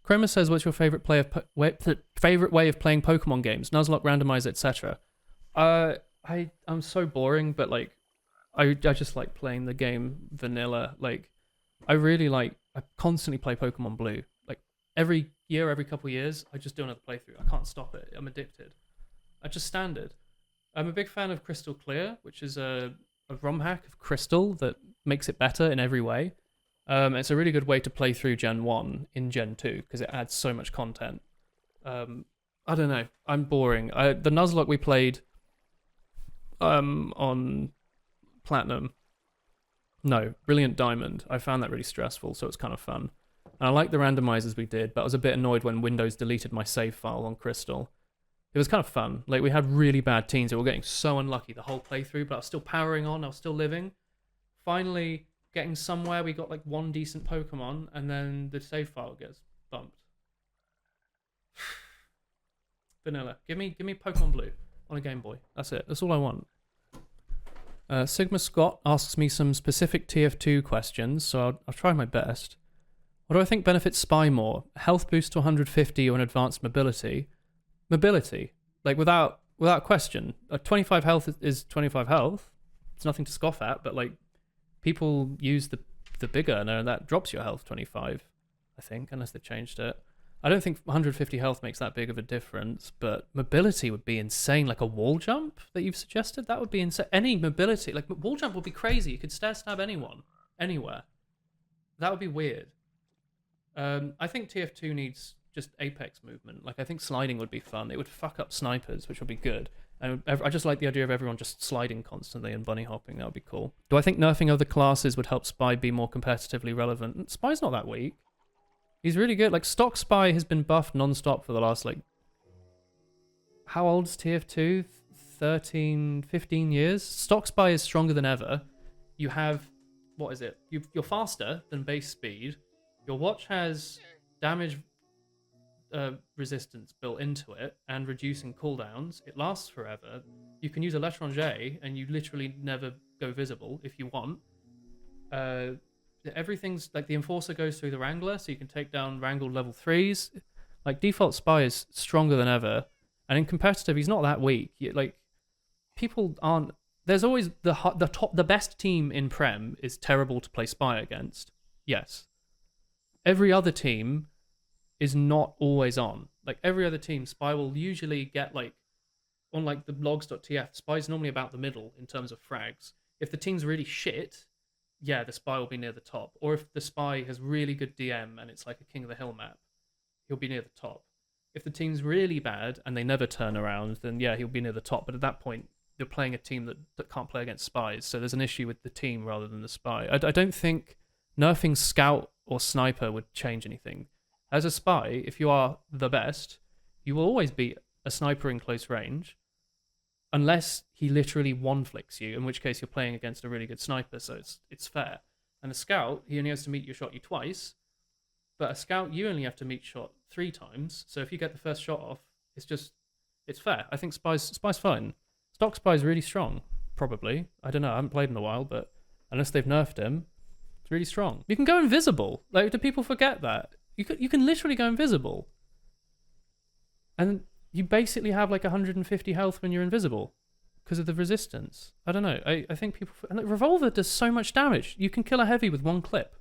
Kramer says, what's your favorite way of playing Pokemon games? Nuzlocke, randomizer, etc. I'm so boring, but like I just like playing the game vanilla. Like I constantly play Pokemon Blue. Like every couple of years, I just do another playthrough. I can't stop it. I'm addicted. I just standard. I'm a big fan of Crystal Clear, which is a ROM hack of Crystal that makes it better in every way. It's a really good way to play through Gen 1 in Gen 2 because it adds so much content. I don't know. I'm boring. The Nuzlocke we played on Platinum. No, Brilliant Diamond. I found that really stressful, so it's kind of fun. And I like the randomizers we did, but I was a bit annoyed when Windows deleted my save file on Crystal. It was kind of fun. Like, we had really bad teams. We were getting so unlucky the whole playthrough, but I was still powering on. I was still living. Finally, getting somewhere, we got like one decent Pokemon, and then the save file gets bumped. Vanilla. Give me Pokemon Blue on a Game Boy. That's it. That's all I want. Sigma Scott asks me some specific TF2 questions, so I'll try my best. What do I think benefits Spy more? Health boost to 150 or an advanced mobility? Mobility. Like, without question. 25 health is 25 health. It's nothing to scoff at, but, like, people use the bigger, and that drops your health 25, I think, unless they changed it. I don't think 150 health makes that big of a difference, but mobility would be insane. Like a wall jump that you've suggested, that would be insane. Any mobility, like wall jump would be crazy. You could stair stab anyone, anywhere. That would be weird. I think TF2 needs just apex movement. Like, I think sliding would be fun. It would fuck up snipers, which would be good. And I just like the idea of everyone just sliding constantly and bunny hopping. That would be cool. Do I think nerfing other classes would help Spy be more competitively relevant? Spy's not that weak. He's really good. Like, Stock Spy has been buffed non-stop for the last, like... How old is TF2? 13, 15 years? Stock Spy is stronger than ever. You have... What is it? You're faster than base speed. Your watch has damage resistance built into it and reducing cooldowns. It lasts forever. You can use a L'Étranger and you literally never go visible if you want. Everything's like the Enforcer goes through the Wrangler, so you can take down Wrangled level 3s. Like, default Spy is stronger than ever, and in competitive, he's not that weak. Like, people aren't. There's always the best team in Prem is terrible to play Spy against. Yes, every other team is not always on. Like, every other team, Spy will usually get, like, on like the logs.tf, Spy's normally about the middle in terms of frags. If the team's really shit, yeah, the Spy will be near the top. Or if the Spy has really good DM and it's like a King of the Hill map, he'll be near the top. If the team's really bad and they never turn around, then yeah, he'll be near the top. But at that point, you're playing a team that can't play against Spies, so there's an issue with the team rather than the Spy. I don't think nerfing Scout or Sniper would change anything. As a Spy, if you are the best, you will always beat a Sniper in close range, unless he literally one-flicks you, in which case you're playing against a really good sniper, so it's fair. And a Scout, he only has to meet your shot you twice, but a Scout, you only have to meet shot 3 times, so if you get the first shot off, it's fair. I think Spy's fine. Stock Spy's really strong, probably. I don't know, I haven't played in a while, but unless they've nerfed him, it's really strong. You can go invisible. Like, do people forget that? You can literally go invisible. And you basically have like 150 health when you're invisible because of the resistance. I don't know. I think people... And like, Revolver does so much damage. You can kill a heavy with 1 clip.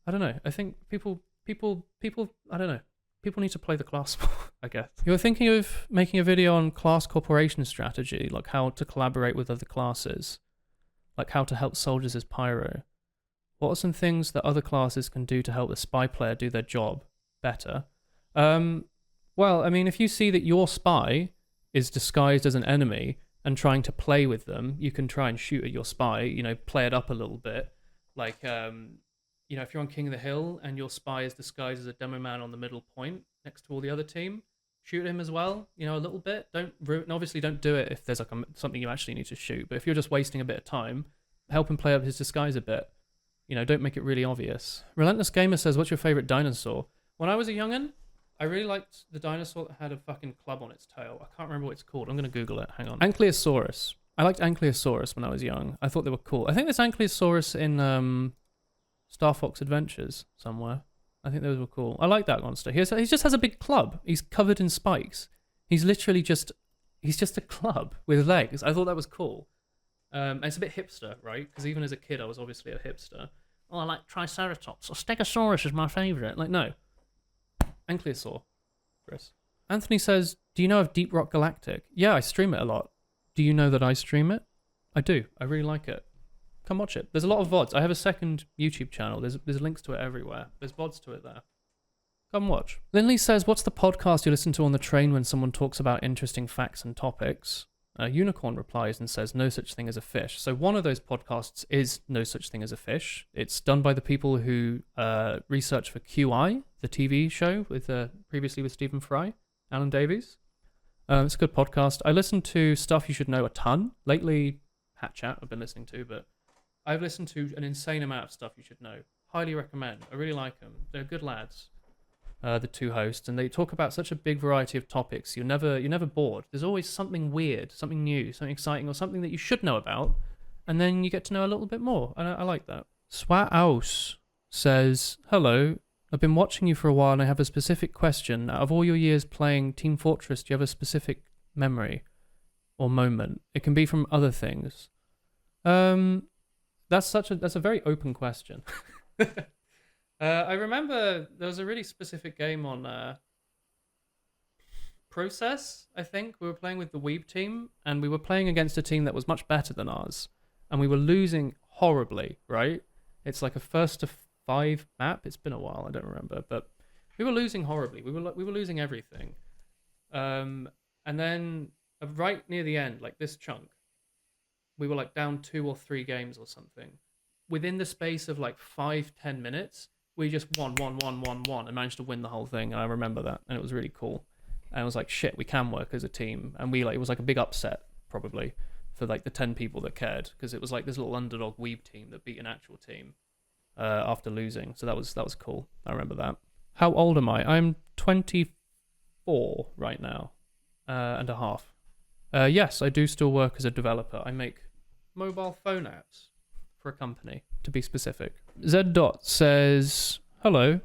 I don't know. I think people... I don't know. People need to play the class more, I guess. You were thinking of making a video on class corporation strategy, like how to collaborate with other classes, like how to help soldiers as pyro. What are some things that other classes can do to help the Spy player do their job better? Well, I mean, if you see that your Spy is disguised as an enemy and trying to play with them, you can try and shoot at your Spy, play it up a little bit. Like, if you're on King of the Hill and your Spy is disguised as a demo man on the middle point next to all the other team, shoot him as well, a little bit. Obviously don't do it if there's like something you actually need to shoot, but if you're just wasting a bit of time, help him play up his disguise a bit. Don't make it really obvious. Relentless Gamer says, what's your favorite dinosaur? When I was a young'un, I really liked the dinosaur that had a fucking club on its tail. I can't remember what it's called. I'm going to Google it. Hang on. Ankylosaurus. I liked Ankylosaurus when I was young. I thought they were cool. I think there's Ankylosaurus in Star Fox Adventures somewhere. I think those were cool. I like that monster. He just has a big club. He's covered in spikes. He's literally he's just a club with legs. I thought that was cool. And it's a bit hipster, right? Because even as a kid, I was obviously a hipster. Oh, I like Triceratops. Or Stegosaurus is my favourite. Like, no. Ankylosaur. Chris. Anthony says, do you know of Deep Rock Galactic? Yeah, I stream it a lot. Do you know that I stream it? I do. I really like it. Come watch it. There's a lot of VODs. I have a second YouTube channel. There's links to it everywhere. There's VODs to it there. Come watch. Lindley says, what's the podcast you listen to on the train when someone talks about interesting facts and topics? Unicorn replies and says, no such thing as a fish. So one of those podcasts is No Such Thing as a Fish. It's done by the people who research for QI, the TV show with previously with Stephen Fry, Alan Davies. It's a good podcast. I listen to Stuff You Should Know a ton. Lately, Hat Chat I've been listening to, but I've listened to an insane amount of Stuff You Should Know. Highly recommend. I really like them. They're good lads. The two hosts, and they talk about such a big variety of topics. You're never bored. There's always something weird, something new, something exciting, or something that you should know about, and then you get to know a little bit more. And I like that. Swataus says, hello, I've been watching you for a while and I have a specific question. Out of all your years playing Team Fortress, do you have a specific memory or moment? It can be from other things. That's a very open question. I remember there was a really specific game on Process, I think. We were playing with the Weeb team, and we were playing against a team that was much better than ours, and we were losing horribly, right? It's like a 1-5 map. It's been a while, I don't remember, but we were losing horribly. We were losing everything. And then right near the end, like this chunk, we were like down 2 or 3 games or something. Within the space of like 5-10 minutes, we just won, and managed to win the whole thing. And I remember that, and it was really cool. And I was like, shit, we can work as a team. And it was like a big upset, probably, for like the 10 people that cared, because it was like this little underdog Weeb team that beat an actual team after losing. So that was cool. I remember that. How old am I? I'm 24 right now, and a half. Yes, I do still work as a developer. I make mobile phone apps for a company, to be specific. Z. says, hello.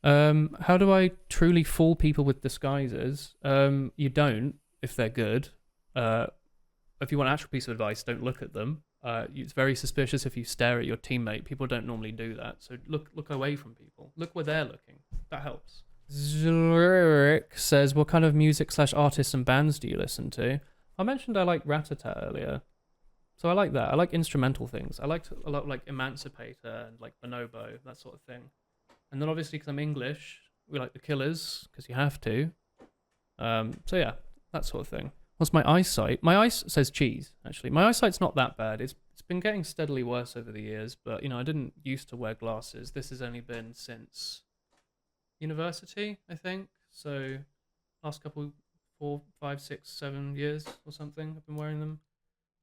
How do I truly fool people with disguises? You don't, if they're good. If you want an actual piece of advice, don't look at them. It's very suspicious if you stare at your teammate. People don't normally do that. So look away from people. Look where they're looking. That helps. Zurich says, what kind of music/artists and bands do you listen to? I mentioned I like Rat-a-tat earlier. So I like that. I like instrumental things. I liked a lot like Emancipator and like Bonobo, that sort of thing. And then obviously because I'm English, we like the Killers, because you have to. So yeah, that sort of thing. What's my eyesight? My eyes says cheese, actually. My eyesight's not that bad. It's been getting steadily worse over the years, but I didn't used to wear glasses. This has only been since university, I think. So last couple 4, 5, 6, 7 years or something I've been wearing them.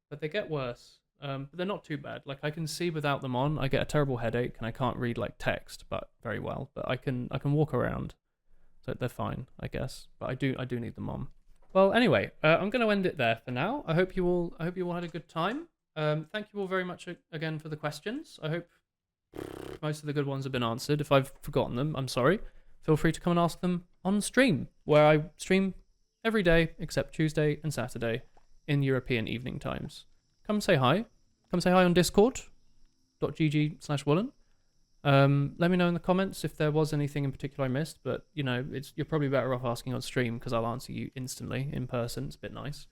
But they get worse. But they're not too bad. Like I can see without them on. I get a terrible headache and I can't read like text, but very well. But I can walk around, so they're fine, I guess. But I do need them on. Well, anyway, I'm going to end it there for now. I hope you all had a good time. Thank you all very much again for the questions. I hope most of the good ones have been answered. If I've forgotten them, I'm sorry. Feel free to come and ask them on stream, where I stream every day except Tuesday and Saturday in European evening times. Come say hi. Come say hi on discord.gg/Woolen. Let me know in the comments if there was anything in particular I missed, but you're probably better off asking on stream because I'll answer you instantly in person. It's a bit nice.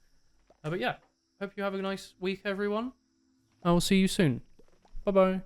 But yeah, hope you have a nice week, everyone. I will see you soon. Bye-bye.